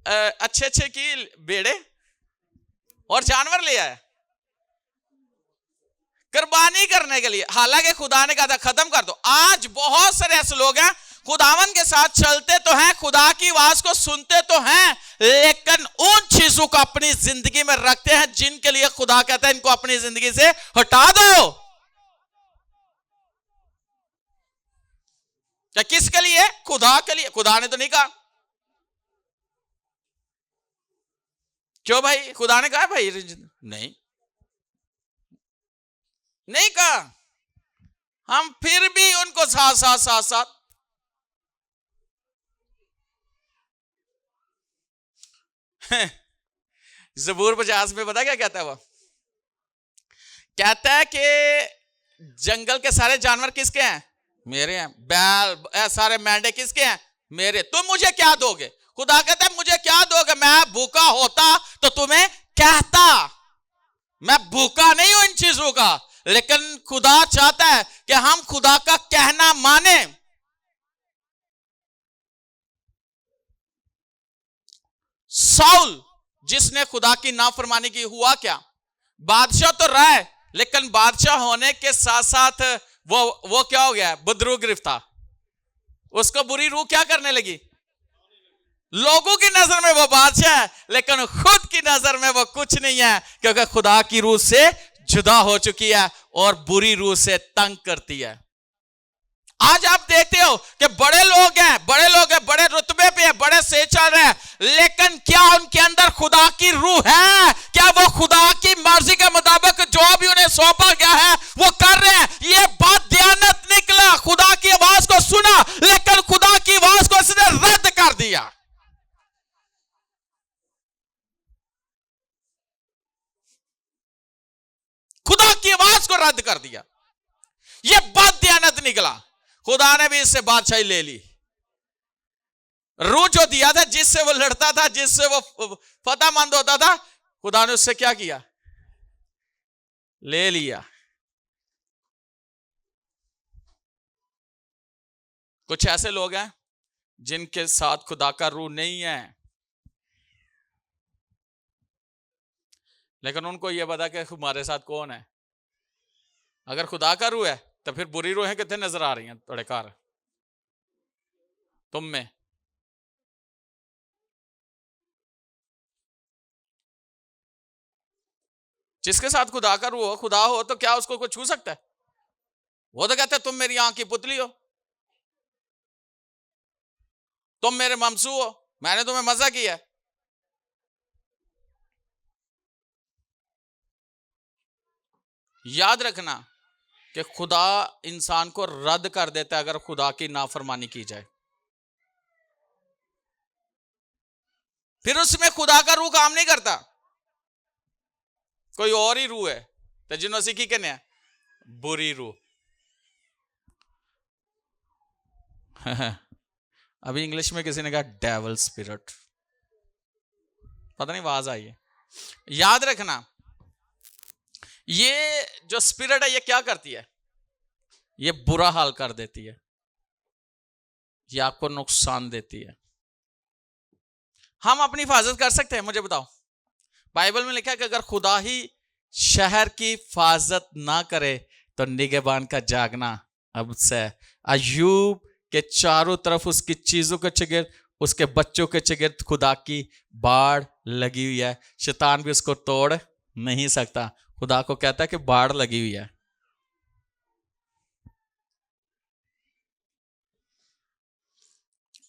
S1: अच्छे अच्छे की बेड़े और जानवर ले आया कुर्बानी करने के लिए। हालांकि खुदा ने कहा था खत्म कर दो। आज बहुत सारे ऐसे लोग हैं, खुदावन के साथ चलते तो हैं, खुदा की आवाज को सुनते तो हैं, लेकिन उन चीजों को अपनी जिंदगी में रखते हैं जिनके लिए खुदा कहता है इनको अपनी जिंदगी से हटा दो। क्या किसके लिए? खुदा के लिए। खुदा ने तो नहीं कहा। क्यों भाई? खुदा ने कहा भाई? नहीं, नहीं कहा। हम फिर भी उनको साथ साथ साथ साथ ज़बूर 50 में पता क्या कहता है? वो कहता है कि जंगल के सारे जानवर किसके हैं? मेरे हैं। बैल, सारे मेंढे किसके हैं? मेरे। तुम मुझे क्या दोगे? खुदा कहता है मुझे क्या दोगे? मैं भूखा होता तो तुम्हें कहता। मैं भूखा नहीं हूं इन चीजों का, लेकिन खुदा चाहता है कि हम खुदा का कहना माने। साउल जिसने खुदा की नाफरमानी की, हुआ क्या? बादशाह तो रहा है, लेकिन बादशाह होने के साथ साथ वो क्या हो गया? बदरू गिरफ्तार। उसको बुरी रूह क्या करने लगी? लोगों की नजर में वो बादशाह है, लेकिन खुद की नजर में वो कुछ नहीं है, क्योंकि खुदा की रूह से जुदा हो चुकी है और बुरी रूह से तंग करती है। आज आप देखते हो कि बड़े लोग हैं, बड़े रुतबे पे हैं, बड़े से चल रहे हैं, लेकिन क्या उनके अंदर खुदा की रूह है? क्या वो खुदा की मर्जी के मुताबिक जो भी उन्हें सौंपा गया है वो कर रहे हैं? ये बात दयानत निकला। खुदा की आवाज को सुना, लेकिन खुदा की आवाज को इसने रद्द कर दिया। खुदा की आवाज को रद्द कर दिया। ये बात दयानत निकला। खुदा ने भी इससे बादशाही ले ली। रूह जो दिया था, जिससे वो लड़ता था, जिससे वो फतेहमंद होता था, खुदा ने उससे क्या किया? ले लिया। कुछ ऐसे लोग हैं जिनके साथ खुदा का रूह नहीं है, लेकिन उनको यह पता कि हमारे साथ कौन है। अगर खुदा का रूह है तो फिर बुरी रूहें कितने नजर आ रही हैं थोड़े कार तुम में? जिसके साथ खुदा का रूह हो, खुदा हो, तो क्या उसको कोई छू सकता है? वो तो कहते हैं तुम मेरी आंख की पुतली हो, तुम मेरे ममसू हो, मैंने तुम्हें मजा किया। याद रखना कि खुदा इंसान को रद्द कर देता है अगर खुदा की नाफरमानी की जाए। फिर उसमें खुदा का रूह काम नहीं करता, कोई और ही रूह है। तो जिन्होंने सीखी कहने हैं बुरी रूह। अभी इंग्लिश में किसी ने कहा डेविल स्पिरिट, पता नहीं आवाज आई है। याद रखना ये जो स्पिरिट है ये क्या करती है? ये बुरा हाल कर देती है, ये आपको नुकसान देती है। हम अपनी हिफाजत कर सकते हैं? मुझे बताओ। बाइबल में लिखा है कि अगर खुदा ही शहर की हिफाजत ना करे तो निगहबान का जागना अब से। अय्यूब के चारों तरफ उसकी चीजों के चिगिर्द, उसके बच्चों के चिगिर्द खुदा की बाढ़ लगी हुई है। शैतान भी उसको तोड़ नहीं सकता। खुदा को कहता है कि बाढ़ लगी हुई है।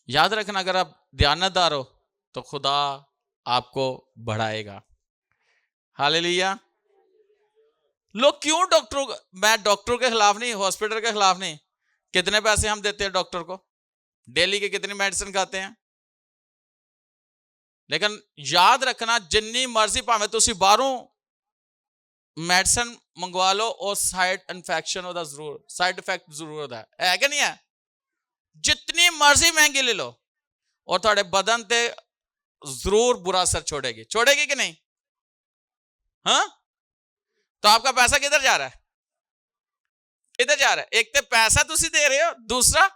S1: याद रखना, अगर आप ध्यानदार हो तो खुदा आपको बढ़ाएगा। हालेलुया। लोग क्यों डॉक्टरों, मैं डॉक्टरों के खिलाफ नहीं, हॉस्पिटल के खिलाफ नहीं, कितने पैसे हम देते हैं डॉक्टर को, डेली के कितनी मेडिसिन खाते हैं, लेकिन याद रखना जिन्नी मर्जी भावे तुसी बाहरों मेडिसिन मंगवा लो और साइड इन्फेक्शन होता जरूर, साइड इफेक्ट जरूर होता है कि नहीं है? जितनी मर्जी महंगी ले लो, और थोड़े बदन ते जरूर बुरा असर छोड़ेगी। छोड़ेगी कि नहीं? हाँ, तो आपका पैसा किधर जा रहा है? किधर जा रहा है? एक तो पैसा तुसी दे रहे हो, दूसरा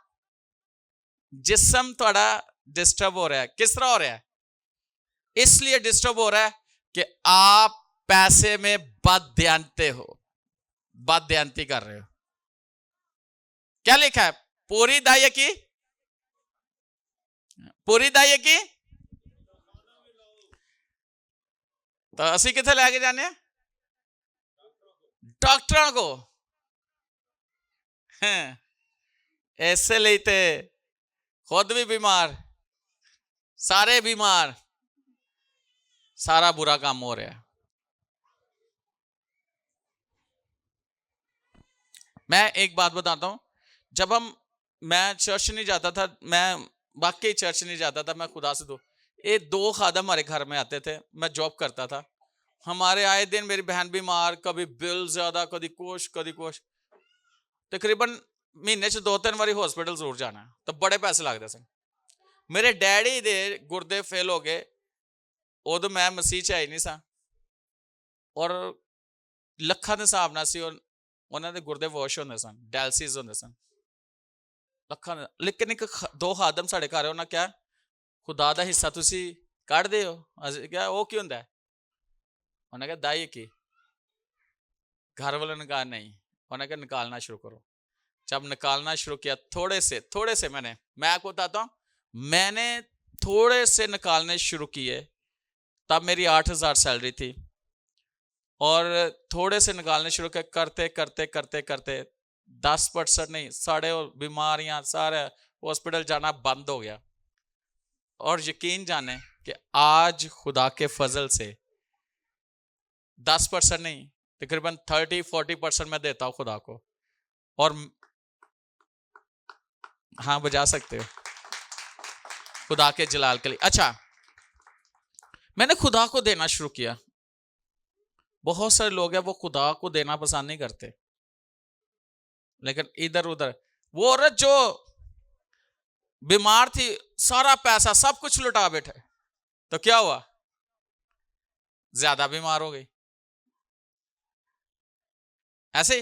S1: जिस्म थोड़ा डिस्टर्ब हो रहा है। किस तरह हो रहा है? इसलिए डिस्टर्ब हो रहा है कि आप पैसे में बदध्यानते हो, बदध्यानती कर रहे हो। क्या लिखा है? पूरी दाये की, पूरी दाये की, तो असी कितने लेके जाने? डॉक्टर को। ऐसे लेते खुद भी बीमार, सारे बीमार, सारा बुरा काम हो रहा है। मैं एक बात बताता हूं, जब मैं चर्च नहीं जाता था, मैं वाकई चर्च नहीं जाता था, मैं खुदा से ये 2 खादम हमारे घर में आते थे। मैं जॉब करता था, हमारे आए दिन मेरी बहन बीमार, कभी बिल ज्यादा, कभी कुछ कभी कुछ। तकरीबन महीने च 2-3 बारी हॉस्पिटल जरूर जाना, तो बड़े पैसे लगते सन। मेरे डैडी दे गुर्दे फेल हो गए, उदों मैं मसीह च आई नहीं सा, और ਲੱਖਾਂ ਦੇ ਹਿਸਾਬ ਨਾਲ ਸੀ ਉਹਨਾਂ ਦੇ ਗੁਰਦੇ ਵਾਸ਼ ਹੁੰਦੇ ਸਨ, ਡਾਇਲਸਿਸ ਹੁੰਦੇ ਸਨ ਲੱਖਾਂ ਦੇ। ਲੇਕਿਨ ਇੱਕ 2 ਖਾਦਮ ਸਾਡੇ ਘਰ, ਉਹਨਾਂ ਕਿਹਾ ਖੁਦਾ ਦਾ ਹਿੱਸਾ ਤੁਸੀਂ ਕੱਢਦੇ ਹੋ। ਅਸੀਂ ਕਿਹਾ ਉਹ ਕੀ ਹੁੰਦਾ? ਉਹਨੇ कहा दाई की। घर वालों ने कहा नहीं। उन्होंने कहा निकालना शुरू करो। जब निकालना शुरू किया, थोड़े से मैं आपको बताता हूँ, मैंने थोड़े से निकालने शुरू किए, तब मेरी 8,000 सैलरी थी, और थोड़े से निकालने शुरू करते करते करते करते 10% नहीं, सारे बीमारियां, सारे हॉस्पिटल जाना बंद हो गया। और यकीन जाने कि आज खुदा के फजल से 10% नहीं, तकरीबन 30-40% मैं देता हूं खुदा को। और हाँ, बजा सकते हो खुदा के जलाल के लिए। अच्छा, मैंने खुदा को देना शुरू किया। बहुत सारे लोग हैं वो खुदा को देना पसंद नहीं करते, लेकिन इधर उधर। वो औरत जो बीमार थी, सारा पैसा सब कुछ लुटा बैठे, तो क्या हुआ? ज्यादा बीमार हो गई। ऐसे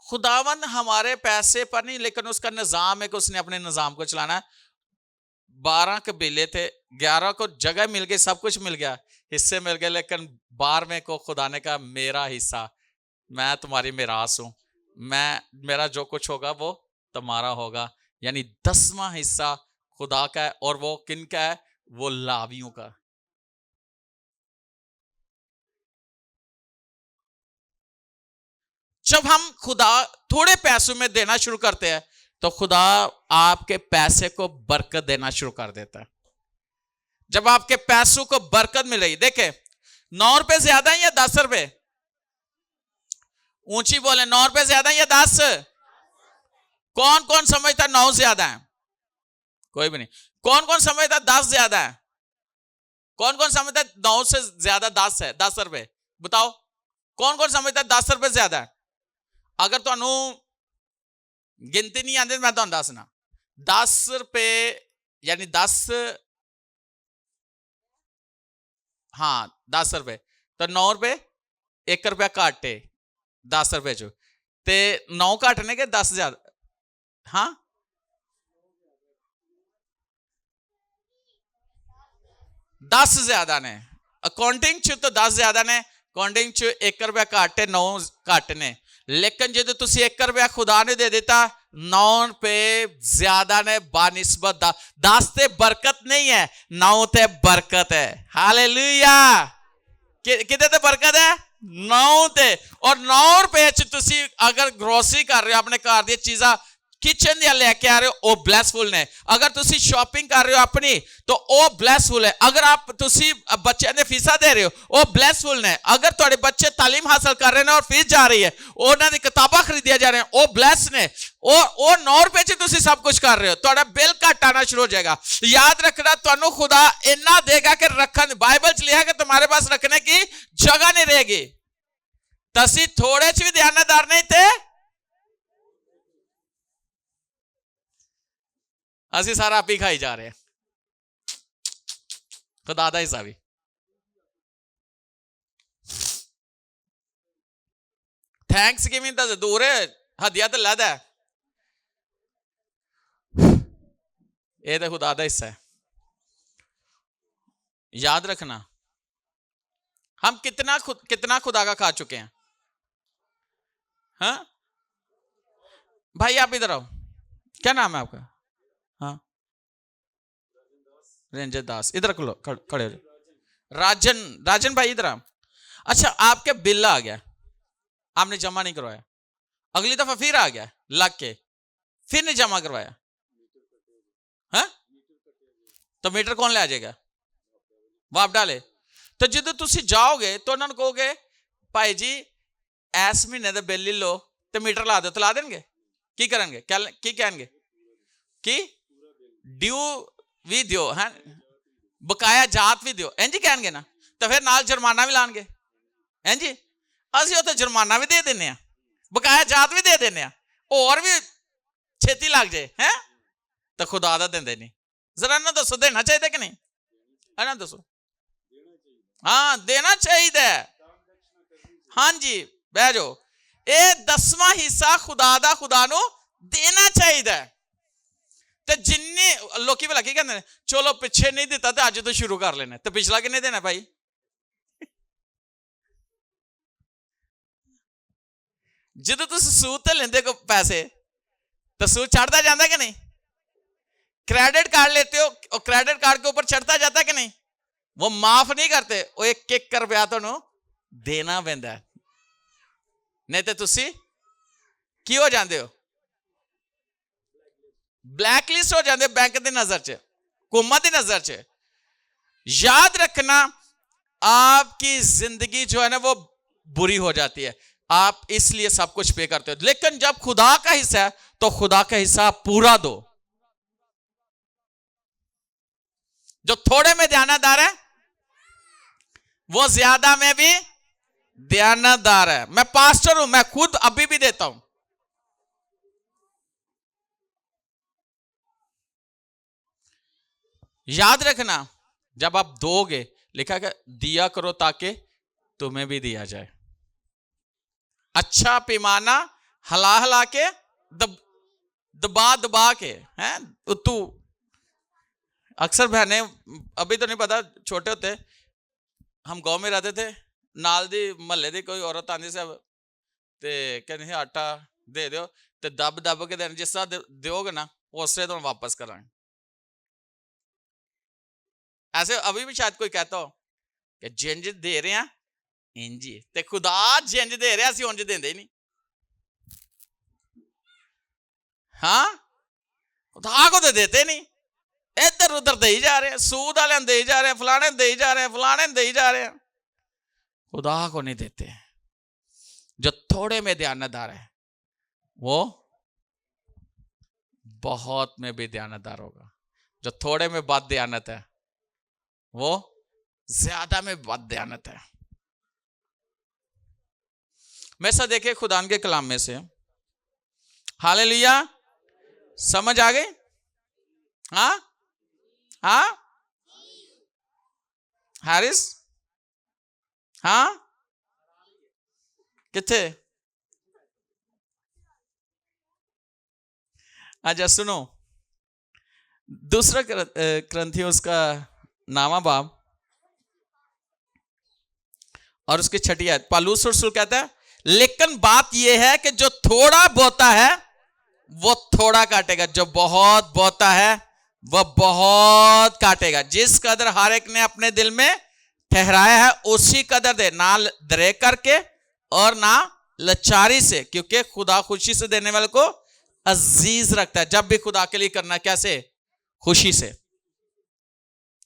S1: खुदावन हमारे पैसे पर नहीं, लेकिन उसका निजाम है कि उसने अपने निजाम को चलाना है। 12 कबीले थे, 11 को जगह मिल गई, सब कुछ मिल गया, हिस्से मिल गए, लेकिन 12वें को खुदा ने कहा मेरा हिस्सा, मैं तुम्हारी मिरास हूं, मेरा जो कुछ होगा वो तुम्हारा होगा। यानी 10वां हिस्सा खुदा का है, और वो किन का है? वो लावियों का। जब हम खुदा थोड़े पैसों में देना शुरू करते हैं, तो खुदा आपके पैसे को बरकत देना शुरू कर देता है। जब आपके पैसों को बरकत मिल रही, देखे 9 रुपए ज्यादा है या 10 रुपए? ऊंची बोले, 9 रुपए ज्यादा है या 10? कौन कौन समझता 9 ज्यादा है? कोई भी नहीं। कौन कौन समझता 10 ज्यादा है? कौन कौन समझता 9 से ज्यादा 10 है? 10 रुपए बताओ, कौन कौन समझता 10 रुपए ज्यादा है? अगर तुहानू गिनती नहीं आती, मैं तुहानू दसना, 10 रुपए यानी 10, हाँ 10 रुपए, तो 9 रुपए 1 रुपया घट है 10 रुपए चो, ते 9 घट ने के 10 ज्यादा? हाँ, 10 ज्यादा ने। अकाउंटिंग च तो 10 ज्यादा ने, अकाउंटिंग च 1 रुपया घट है, 9 घट ने। लेकिन जो तुसी 1 रुपया खुदा ने दे देता, 9 पे ज्यादा ने बानिस्बत 10 ते बरकत नहीं है, 9 ते बरकत है। हालेलुया। कितने ते बरकत है? 9 ते। और 9 रुपए च तुसी अगर ग्रोसरी कर रहे हो, अपने घर दी चीज़ां किचन दियां लेके आ रहे हो, वो ब्लेसफुल ने। अगर तुसी शॉपिंग कर रहे हो अपनी, तो वो ब्लेसफुल है। अगर आप तुसी बच्चे ने फीसा दे रहे हो, वो ब्लेसफुल ने। अगर तुम्हारे बच्चे तालीम हासिल कर रहे हैं और फीस जा रही है, उन्होंने किताबा खरीदिया जा रहे हैं, वो ब्लेस ने। वो 9 रुपए च तुसी सब कुछ कर रहे हो, तुम्हारा बिल घट आना शुरू हो जाएगा। याद रखना, तुहानू खुदा इन्ना देगा कि रखन, बाइबल च लिखा कि तुम्हारे पास रखने की जगह नहीं रहेगी। तसी थोड़े च भी ध्यानदार नहीं थे, ਅਸੀਂ ਸਾਰਾ ਆਪ ਹੀ ਖਾਈ ਜਾ ਰਹੇ ਹਾਂ, ਖੁਦਾ ਦਾ ਹਿੱਸਾ ਵੀ। ਥੈਂਕਸ ਗਿਵਿੰਗ ਤਾਂ ਦੂਰ ਹੈ, ਹਦੀਆ ਤਾਂ ਲੱਦ ਹੈ, ये तो खुदा दा हिस्सा है। याद रखना, हम कितना खुदा का खा चुके हैं। हाँ भाई, आप इधर आओ, क्या नाम है आपका? हाँ, रंजन दास, इधर खड़े हो। राजन भाई इधर आओ। अच्छा, आपके बिल आ गया, आपने जमा नहीं करवाया, अगली दफा फिर आ गया लग के, फिर नहीं जमा करवाया, हाँ? तो मीटर कौन ले आ जाएगा? वो आप डाले। तो जो तुसी जाओगे तो उन्होंने कहोगे भाई जी इस महीने का बिल ले लो तो मीटर ला दो, तो ला देंगे? की करेंगे? की कहेंगे कि ड्यू भी दियो, है बकाया जात भी दियो, इंज कहेंगे ना। तो फिर नाल जुर्माना भी लाएंगे, हैं जी? असि तो जुर्माना भी दे देने, बकाया जात भी दे देने, और भी छेती लग जाए, है? तो खुदा दा देंदे नहीं। जरा ना दसो, देना चाहिए कि नहीं, है ना? दसो। हाँ, देना चाहिए। हाँ जी, बह जाओ। ये 10वां हिस्सा खुदा दा खुदा नू देना चाहिए। तो जिन्ने लोकी भला की कहते, चलो पिछे नहीं दिता तो अज तो शुरू कर लेना, तो पिछला किन्ने देना भाई? जो तुम सूद ते लेंदे को पैसे, तो सूद चढ़ता जाता कि नहीं? क्रेडिट कार्ड लेते हो और क्रेडिट कार्ड के ऊपर चढ़ता जाता कि नहीं? वो माफ नहीं करते, वो 1-1 रुपया तो देना पैंदा, नहीं तो तुसी की हो जाते हो? ब्लैक लिस्ट हो जाते बैंक की नजर च, हुकूमत की नजर च। याद रखना, आपकी जिंदगी जो है ना वो बुरी हो जाती है, आप इसलिए सब कुछ पे करते हो। लेकिन जब खुदा का हिस्सा है तो खुदा का हिस्सा पूरा दो। जो थोड़े में ध्यानदार है वो ज्यादा में भी ध्यानदार है। मैं पास्टर हूं, मैं खुद अभी भी देता हूं। याद रखना, जब आप दोगे, लिखा है दिया करो ताकि तुम्हें भी दिया जाए। अच्छा पैमाना हला हला के, दबा दबा के, हैं? तू अक्सर बहने, अभी तो नहीं पता, छोटे होते हम गांव में रहते थे, नाल दी महल्ले दी कोई औरत आंदी सी ते कहनी आटा दे दो, ते दब दब के देना, जिस तरह दोगे ना उस तरह तो वापस कराएं। ऐसे अभी भी शायद कोई कहता हो कि जिंज दे रहे हैं इंज ही, ते खुदा जिंज दे रहे, असं उंज देंदे ही नहीं। हाँ, खुदा को तो देते नहीं, इधर उधर दे जा रहे हैं, सूद वाले दे जा रहे हैं, फलाने दे जा रहे हैं, फलाने दे जा रहे हैं, खुदा को नहीं देते। जो थोड़े में ध्यानदार है वो बहुत में भी ध्यानदार होगा। जो थोड़े में बद ध्यानत है वो ज्यादा में बद ध्यानत है। मैं ऐसा देखे खुदान के कलाम में से, हालेलुया, समझ आ गई? हाँ हाँ हारिस, हाँ किथे? अच्छा सुनो, दूसरा करंथियोस का 9वां बाब और उसकी 6ठी आयत, पौलुस रसूल कहता है, लेकिन बात यह है कि जो थोड़ा बोता है वो थोड़ा काटेगा, जो बहुत बोता है वह बहुत काटेगा। जिस कदर हर एक ने अपने दिल में ठहराया है उसी कदर दे, ना दरे करके और ना लाचारी से, क्योंकि खुदा खुशी से देने वाले को अजीज रखता है। जब भी खुदा के लिए करना, कैसे? खुशी से,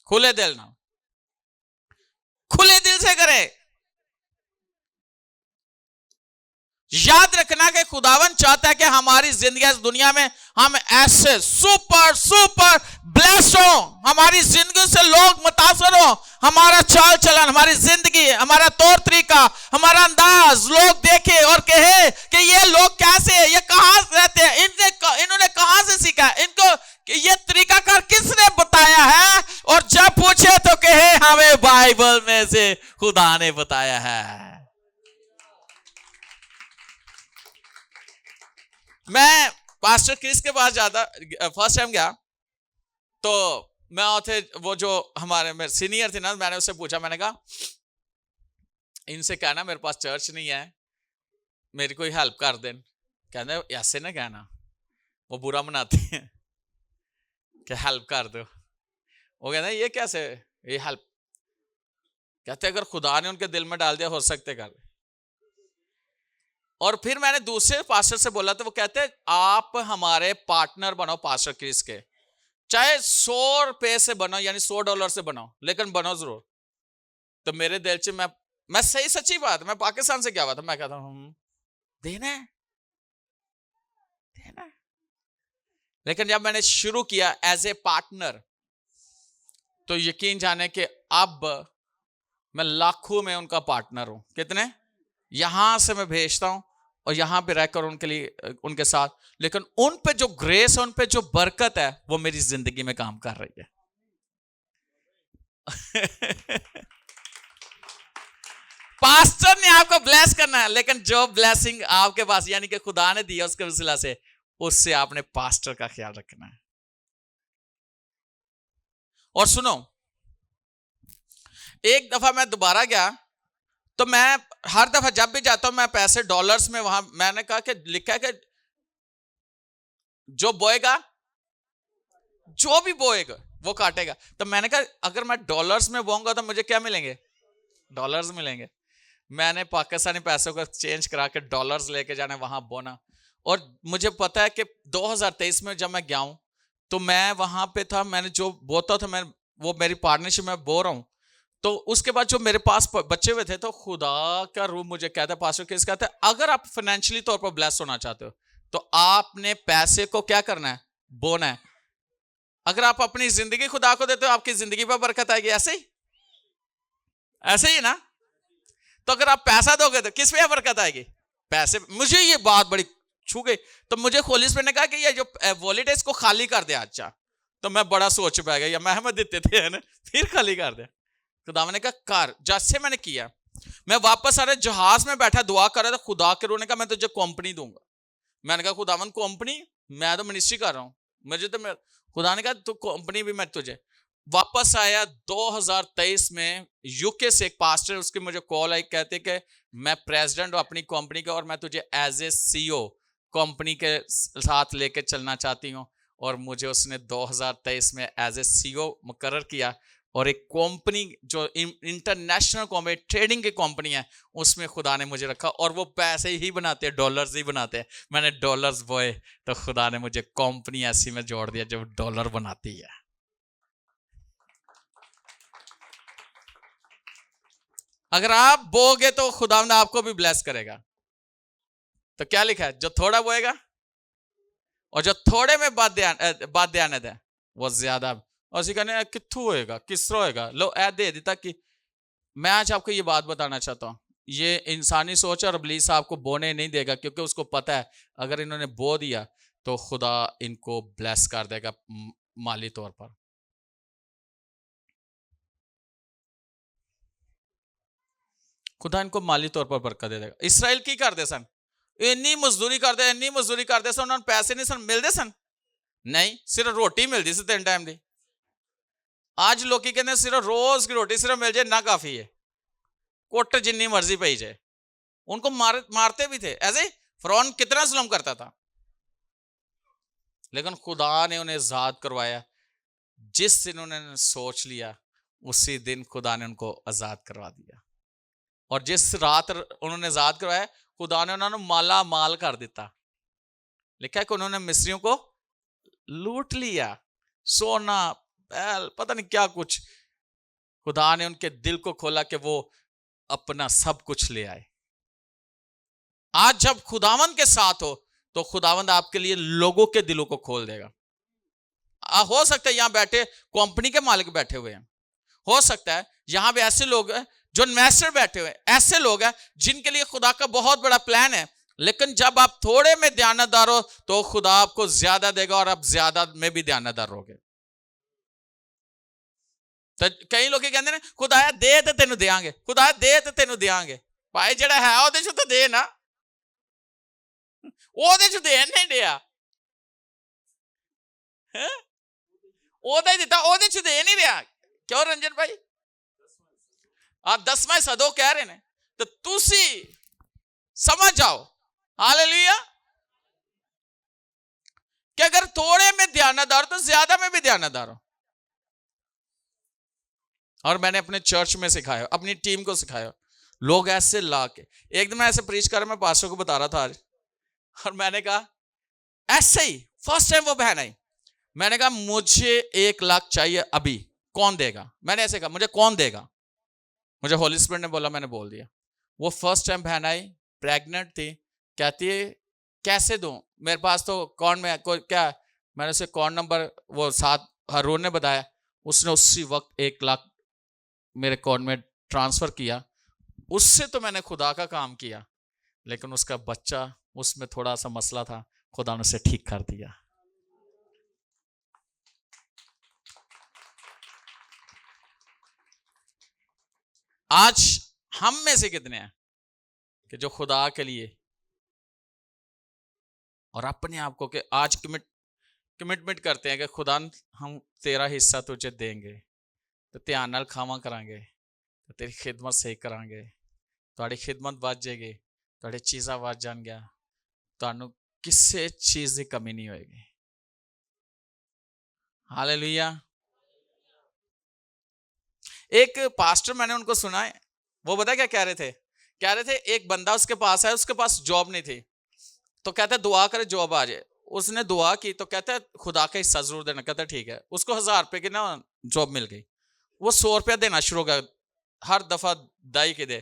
S1: खुले दिल ना, खुले दिल से करे। याद रखना कि खुदावन चाहता है कि हमारी जिंदगी इस दुनिया में हम ऐसे सुपर सुपर ब्लेस्ड हो, हमारी जिंदगी से लोग मुतासर हो, हमारा चाल चलन, हमारी जिंदगी, हमारा तौर तरीका, हमारा अंदाज लोग देखे और कहे कि ये लोग कैसे, ये कहां रहते हैं, इन्होंने कहां से सीखा, इनको कि ये तरीकाकार किसने बताया है, और जब पूछे तो कहे हमें बाइबल में से खुदा ने बताया है। मैं पास्टर क्रिस के पास जाता, फर्स्ट टाइम गया तो मैं थे वो जो हमारे मेरे सीनियर थे ना, मैंने उससे पूछा, मैंने कहा इनसे कहना मेरे पास चर्च नहीं है, मेरी कोई हेल्प कर दें। कहते ऐसे ना कहना, वो बुरा मनाते हैं कि हेल्प कर दो। वो कहते हैं ये कैसे, ये हेल्प, कहते अगर खुदा ने उनके दिल में डाल दिया हो सकते कर। और फिर मैंने दूसरे पास्टर से बोला तो वो कहते आप हमारे पार्टनर बनो पास्टर क्रिस के, चाहे 100 रुपए से बनो, यानी $100 से बनो, लेकिन बनो जरूर। तो मेरे दिल से मैं सही सच्ची बात, मैं पाकिस्तान से क्या बात है, मैं कहता हूं देना है, देना है। लेकिन जब मैंने शुरू किया एज ए पार्टनर, तो यकीन जाने कि अब मैं लाखों में उनका पार्टनर हूं। कितने यहां से मैं भेजता हूं और यहां पे रहकर उनके लिए, उनके साथ, लेकिन उन पे जो ग्रेस है, उन पे जो बरकत है, वो मेरी जिंदगी में काम कर रही है। पास्टर ने आपको ब्लेस करना है, लेकिन जो ब्लेसिंग आपके पास यानी कि खुदा ने दिया उसके वसीला से, उससे आपने पास्टर का ख्याल रखना है। और सुनो, एक दफा मैं दोबारा गया तो मैं हर दफा जब भी जाता हूं मैं पैसे डॉलर्स में, वहां मैंने कहा कि लिखा है कि जो बोएगा, जो भी बोएगा वो काटेगा। तो मैंने कहा अगर मैं डॉलर्स में बोऊंगा तो मुझे क्या मिलेंगे, डॉलर्स मिलेंगे। मैंने पाकिस्तानी पैसों को चेंज करा के डॉलर्स लेके जाना, वहां बोना। और मुझे पता है कि 2023 में जब मैं गया हूं तो मैं वहां पे था, मैंने जो बोता था मैं, वो मेरी पार्टनरशिप में बो रहा हूं। तो उसके बाद जो मेरे पास बच्चे हुए थे, तो खुदा का रूह मुझे कहता है, पास्टर किस कहता है, अगर आप फाइनेंशियली तौर पर ब्लेस होना चाहते हो तो आपने पैसे को क्या करना है, बोना है। अगर आप अपनी जिंदगी खुदा को देते हो, आपकी जिंदगी पर बरकत आएगी। ऐसे ही, ऐसे ही ना। तो अगर आप पैसा दोगे तो किस पे बरकत आएगी, पैसे। मुझे ये बात बड़ी छू गई। तो मुझे खोलिस ने कहा कि ये जो वॉलेट है इसको खाली कर दे अच्छा। तो मैं बड़ा सोच पा गया, या मैं देते थे है ना, फिर खाली कर दे। खुदावन ने कहा कर, जैसे मैंने किया। मैं वापस आ रहा जहाज में बैठा दुआ कर रहा था, खुदा के रोने का मैं तुझे कंपनी दूंगा। मैंने कहा खुदावन कंपनी, मैं तो मिनिस्ट्री कर रहा हूं, मुझे तो खुदा ने कहा तो कंपनी भी मैं तुझे। वापस आया 2023 में यूके से एक पास्टर, उसकी मुझे कॉल आई, कहते कि मैं प्रेसिडेंट हूं अपनी कंपनी का और मैं तुझे एज ए सीईओ कंपनी के साथ लेके चलना चाहती हूं। और मुझे उसने 2023 में एज ए सीईओ मुकर्रर किया और एक कंपनी जो इंटरनेशनल कंपनी, ट्रेडिंग की कंपनी है, उसमें खुदा ने मुझे रखा। और वो पैसे ही बनाते हैं, डॉलर्स ही बनाते हैं। मैंने डॉलर्स बोए तो खुदा ने मुझे कंपनी ऐसी में जोड़ दिया जो डॉलर बनाती है। अगर आप बोगे तो खुदा ने आपको भी ब्लेस करेगा। तो क्या लिखा है, जो थोड़ा बोएगा और जो थोड़े में बात ध्यान है वो ज्यादा। और कहने कित्थू होएगा, किस तरह होएगा, लो ऐ दे दी। ताकि मैं आज आपको ये बात बताना चाहता हूं, ये इंसानी सोच और इब्लीस आपको बोने नहीं देगा, क्योंकि उसको पता है अगर इन्होंने बो दिया तो खुदा इनको ब्लेस कर देगा माली तौर पर। खुदा इनको माली तौर पर बरकत दे देगा। इसराइल की कर दे सन, इन्नी मजदूरी करते, इन्नी मजदूरी करते सन, उन्होंने पैसे नहीं सन मिलते सन, नहीं सिर्फ रोटी मिलती सी 3 टाइम दी। आज लोग कहते सिर्फ रोज की रोटी सिर्फ मिल जाए ना काफी है, कोट जिन्नी मर्जी पई जाए। उनको मारते भी थे, ऐसे फिरौन कितना जुल्म करता था, लेकिन खुदा ने उन्हें आजाद करवाया। जिस दिन उन्होंने सोच लिया उसी दिन खुदा ने उनको आजाद करवा दिया। और जिस रात उन्होंने आजाद करवाया, खुदा ने उन्होंने माला माल कर दिता। लिखा है कि उन्होंने मिस्रियों को लूट लिया, सोना पता नहीं क्या कुछ। खुदा ने उनके दिल को खोला कि वो अपना सब कुछ ले आए। आज जब खुदावंद के साथ हो तो खुदावंद आपके लिए लोगों के दिलों को खोल देगा। हो सकता है यहां बैठे कंपनी के मालिक बैठे हुए हैं, हो सकता है यहां भी ऐसे लोग हैं जो इन्वेस्टर बैठे हुए हैं, ऐसे लोग हैं जिनके लिए खुदा का बहुत बड़ा प्लान है, लेकिन जब आप थोड़े में ध्यानदार हो तो खुदा आपको ज्यादा देगा और आप ज्यादा में भी ध्यानदार रहोगे। तो कई लोग कहते हैं खुदाया दे तो तेन देंगे, खुदाया दे तो तेन देंगे। भाई जेड़ा है ਉਹਦੇ ਚ तो दे ना, ਉਹਦੇ ਚ देन नहीं दिया, ਉਹਦਾ ਹੀ ਦਿੱਤਾ, ਉਹਦੇ ਚ दे नहीं रहा। क्यों रंजन भाई? आप 10वां हिस्सा दो कह रहे हैं, तो तुसी समझ जाओ हालेलुया कि अगर थोड़े में ध्यानदार तो ज्यादा में भी ध्यानदार हो। और मैंने अपने चर्च में सिखाया, अपनी टीम को सिखाया, लोग ऐसे ला के, एक दिन मैं ऐसे प्रीच कर, मैं पास्टर को बता रहा था आज, और मैंने कहा ऐसे ही फर्स्ट टाइम वो बहन आई, मैंने कहा मुझे 1 लाख चाहिए अभी, कौन देगा? मैंने ऐसे कहा मुझे कौन देगा? मुझे होली स्पिरिट ने बोला, मैंने बोल दिया। वो फर्स्ट टाइम बहन आई, प्रेग्नेंट थी, कहती है कैसे दूं, मेरे पास तो कौन में कोई क्या। मैंने उसे कौन नंबर वो साथ हरून ने बताया, उसने उसी वक्त 1 लाख मेरे अकाउंट में ट्रांसफर किया। उससे तो मैंने खुदा का काम किया, लेकिन उसका बच्चा, उसमें थोड़ा सा मसला था, खुदा ने उसे ठीक कर दिया। आज हम में से कितने हैं कि जो खुदा के लिए और अपने आप को कि आज कमिटमेंट करते हैं कि खुदा हम तेरा हिस्सा तुझे देंगे, तो ध्यान नाल खावा करांगे, तो तेरी खिदमत सही करांगे, तुहाडी खिदमत वध जाएगी, तुहाडी चीज़ां वध जाणगियां, तुहानू किसी चीज़ की कमी नहीं होएगी। हालेलुया। एक पास्टर, मैंने उनको सुना है, वो पता क्या कह रहे थे? कह रहे थे एक बंदा उसके पास है, उसके पास जॉब नहीं थी, तो कहता है दुआ करे जॉब आ जाए। उसने दुआ की तो कहता है खुदा का हिस्सा जरूर देना। कहता है ठीक है। उसको 1000 रुपए की ना जॉब मिल गई। वो 100 रुपया देना शुरू कर, हर दफा दाई के दे।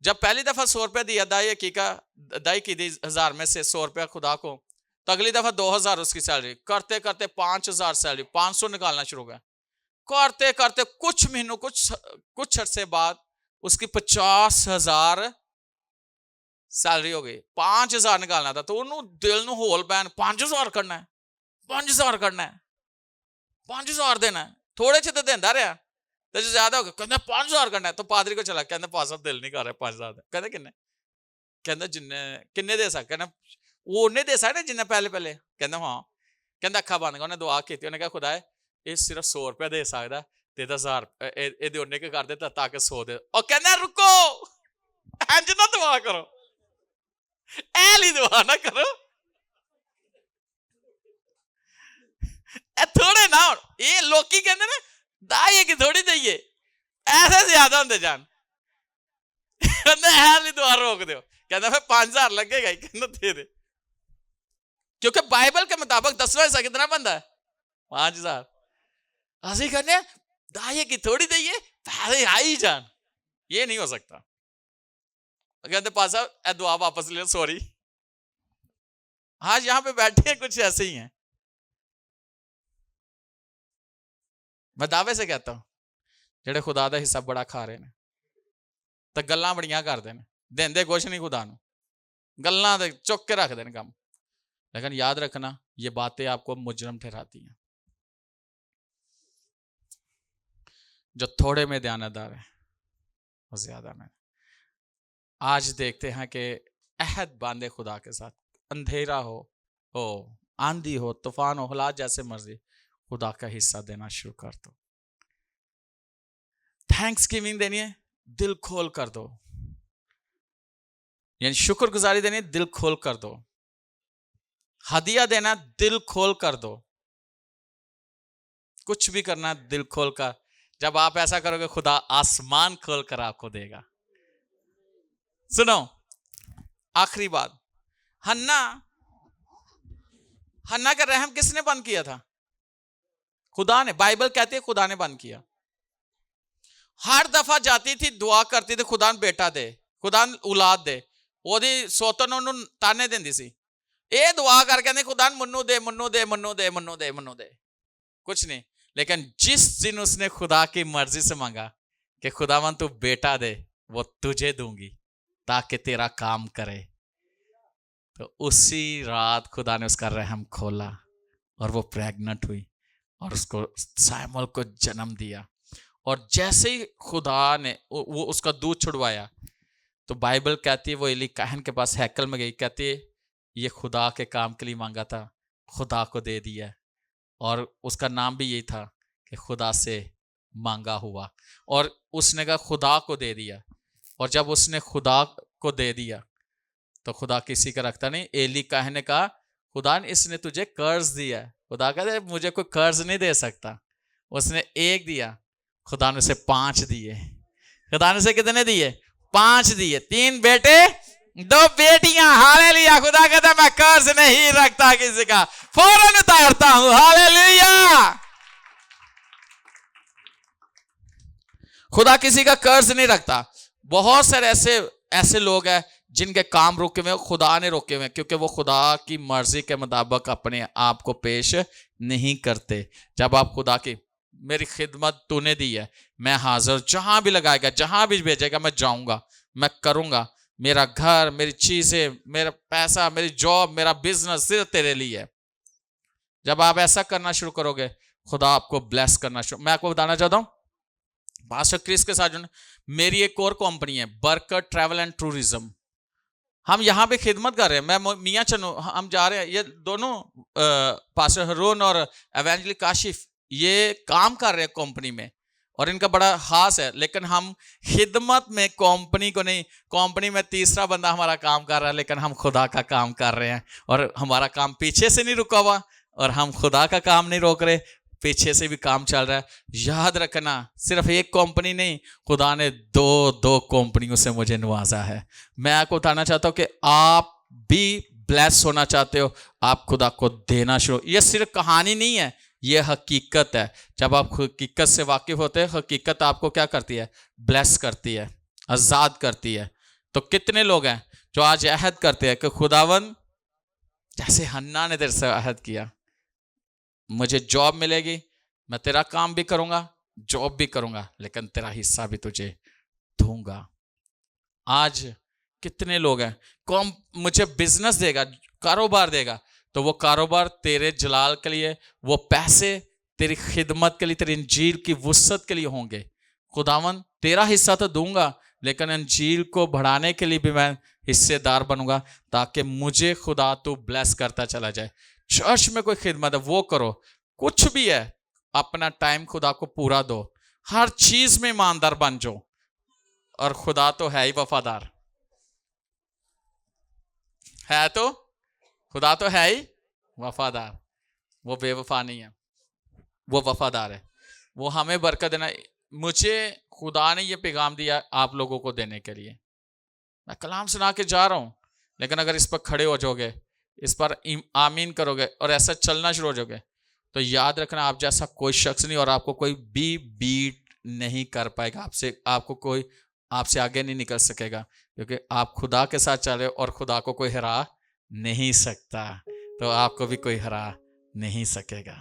S1: जब पहली दफा 100 रुपया दिया दाई की दी 1000 में से 100 रुपया खुदा को, तो अगली दफा 2000 उसकी सैलरी, करते करते 5000 सैलरी, 500 निकालना शुरू कर, करते करते कुछ महीनों कुछ अरसे बाद उसकी 50,000 सैलरी हो गई। 5,000 निकालना था, तो उन्होंने दिल ਨੂੰ ਹੋਲ ਪੈਣ 5,000 करना है, 5,000 करना है, 5,000 देना है। थोड़े से तो देंदा रहा, तो ज्यादा हो गया, कहना 5,000 करना है। तो पादरी को चला, कहना पास दिल नहीं कर रहा 5,000, कहना किन्ने, कहना जिन्ने किन्ने दे सकता, कहना वो उन्हें दे सकता जिन्ने पहले पहले, कहना हाँ, कहना अखा बंद कर, उन्हें दुआ की, उन्हें कहा खुदा ये सिर्फ 100 रुपया दे सकता, ते 1000 ये उन्हें क्या कर देता ताकि 100 दे। और कहना रुको, इंज ना दुआ करो, ऐली दुआ ना करो, थोड़े ना, ये लोकी कहते ना दाई की थोड़ी दईए, ऐसे ज्यादा होंगे जान, ऐली दुआ रोक दो, कहना फिर 5,000 लगेगा ही, कहना दे दे, क्योंकि बाइबल के मुताबिक 10वां हिस्सा कितना बनता है? 5,000। असि कहने दाई की थोड़ी दईए, पैसे आई जान, ये नहीं हो सकता। कहते पास दुआ वापस ले, सॉरी। आज यहां पे बैठे हैं कुछ ऐसे ही हैं। मैं दावे से कहता हूं जेड़े खुदा दा हिस्सा बड़ा खा रहे हैं, तो गल्लां बड़ियां करते हैं, देंदे कुछ नहीं खुदा नूं, गल्लां ते चुक के रखते हैं काम। लेकिन याद रखना, ये बातें आपको मुजरम ठहराती हैं। जो थोड़े में ध्यानदार है वो ज्यादा में। आज देखते हैं कि अहद बांधे खुदा के साथ, अंधेरा हो आंधी हो, तूफान हो, हालात जैसे मर्जी, खुदा का हिस्सा देना शुरू कर दो। थैंक्स गिविंग देनी है, दिल खोल कर दो, यानी शुक्रगुजारी देनी है, दिल खोल कर दो। हदिया देना, दिल खोल कर दो। कुछ भी करना दिल खोल कर। जब आप ऐसा करोगे खुदा आसमान खोल कर आपको देगा। सुनो आखिरी बात, हन्ना का रहम किसने बंद किया था? खुदा ने। बाइबल कहती है खुदा ने बंद किया। हर दफा जाती थी, दुआ करती थी, खुदा बेटा दे, खुदा औलाद दे, ओदी सोतन उन्होंने ताने देंदी सी, ये दुआ करके कहते खुदा मन्नू दे, मन्नू दे, मन्नू दे, मन्नू दे, मन्नू दे, कुछ नहीं। लेकिन जिस दिन उसने खुदा की मर्जी से मांगा कि खुदावन तू बेटा दे, वो तुझे दूंगी ताकि तेरा काम करे, तो उसी रात खुदा ने उसका रहम खोला और वो प्रेग्नेंट हुई और उसको सैमुअल को जन्म दिया। और जैसे ही खुदा ने वो उसका दूध छुड़वाया, तो बाइबल कहती है वो एली काहन के पास हैकल में गई, कहती है ये खुदा के काम के लिए मांगा था, खुदा को दे दिया। और उसका नाम भी यही था कि खुदा से मांगा हुआ। और उसने कहा खुदा को दे दिया। और जब उसने खुदा को दे दिया तो खुदा किसी का रखता नहीं। एली काहन ने कहा खुदा ने इसने तुझे कर्ज दिया। खुदा कहते मुझे कोई कर्ज नहीं दे सकता। उसने एक दिया, खुदा ने उसे 5 दिए। खुदा ने उसे कितने दिए? 5 दिए। 3 बेटे 2 बेटियां। हालेलुया। खुदा कहता मैं कर्ज नहीं रखता किसी का, फौरन उतारता हूं। हालेलुया। खुदा किसी का कर्ज नहीं रखता। बहुत सारे ऐसे लोग हैं जिनके काम रुके हुए, खुदा ने रोके हुए, क्योंकि वो खुदा की मर्जी के मुताबिक अपने आप को पेश नहीं करते। जब आप खुदा की मेरी खिदमत तूने दी है, मैं हाजिर, जहां भी लगाएगा, जहां भी भेजेगा मैं जाऊंगा, मैं करूंगा। मेरा घर, मेरी चीजें, मेरा पैसा, मेरी जॉब, मेरा बिजनेस सिर्फ तेरे लिए है। जब आप ऐसा करना शुरू करोगे, खुदा आपको ब्लेस करना शुरू। मैं आपको बताना चाहता हूं, पास्टर क्रिस के साथ जो मेरी एक और कंपनी है, बरकत ट्रैवल एंड टूरिज्म। हम यहाँ पे खिदमत कर रहे हैं। मैं मियाँ चन्नू, हम जा रहे हैं। ये दोनों पास्टर हरून और एवेंजलिस्ट काशिफ ये काम कर रहे हैं कंपनी में, और इनका बड़ा खास है। लेकिन हम खिदमत में कंपनी को नहीं, कंपनी में तीसरा बंदा हमारा काम कर रहा है, लेकिन हम खुदा का काम कर रहे हैं। और हमारा काम पीछे से नहीं रुका हुआ, और हम खुदा का काम नहीं रोक रहे, पीछे से भी काम चल रहा है। याद रखना, सिर्फ एक कंपनी नहीं, खुदा ने 2 कंपनियों से मुझे नवाजा है। मैं आपको बताना चाहता हूं कि आप भी ब्लेस होना चाहते हो, आप खुदा को देना शुरू। ये सिर्फ कहानी नहीं है, ये हकीकत है। जब आप हकीकत से वाकिफ होते हैं, हकीकत आपको क्या करती है? ब्लेस करती है, आजाद करती है। तो कितने लोग हैं जो आज अहद करते हैं कि खुदावन, जैसे हन्ना ने तेरे से अहद किया, मुझे जॉब मिलेगी, मैं तेरा काम भी करूंगा, जॉब भी करूंगा, लेकिन तेरा हिस्सा भी तुझे दूंगा। आज कितने लोग हैं, कौन मुझे बिजनेस देगा, कारोबार देगा, तो वो कारोबार तेरे जलाल के लिए, वो पैसे तेरी खिदमत के लिए, तेरी इंजील की वुसअत के लिए होंगे। खुदावन तेरा हिस्सा तो दूंगा, लेकिन इंजील को बढ़ाने के लिए भी मैं हिस्सेदार बनूंगा, ताकि मुझे खुदा तू ब्लेस करता चला जाए। चर्च में कोई खिदमत है वो करो, कुछ भी है, अपना टाइम खुदा को पूरा दो, हर चीज में ईमानदार बन जाओ। और खुदा तो है ही वफादार, है तो खुदा तो है ही वफादार। वो बेवफा नहीं है, वो वफादार है। वो हमें बरकत देना। मुझे खुदा ने ये पैगाम दिया आप लोगों को देने के लिए। मैं कलाम सुना के जा रहा हूं, लेकिन अगर इस पर खड़े हो जाओगे, इस पर आमीन करोगे और ऐसा चलना शुरू हो जाओगे, तो याद रखना आप जैसा कोई शख्स नहीं, और आपको कोई भी बीट नहीं कर पाएगा। आपको कोई आपसे आगे नहीं निकल सकेगा, क्योंकि आप खुदा के साथ चले, और खुदा को कोई हरा नहीं सकता, तो आपको भी कोई हरा नहीं सकेगा।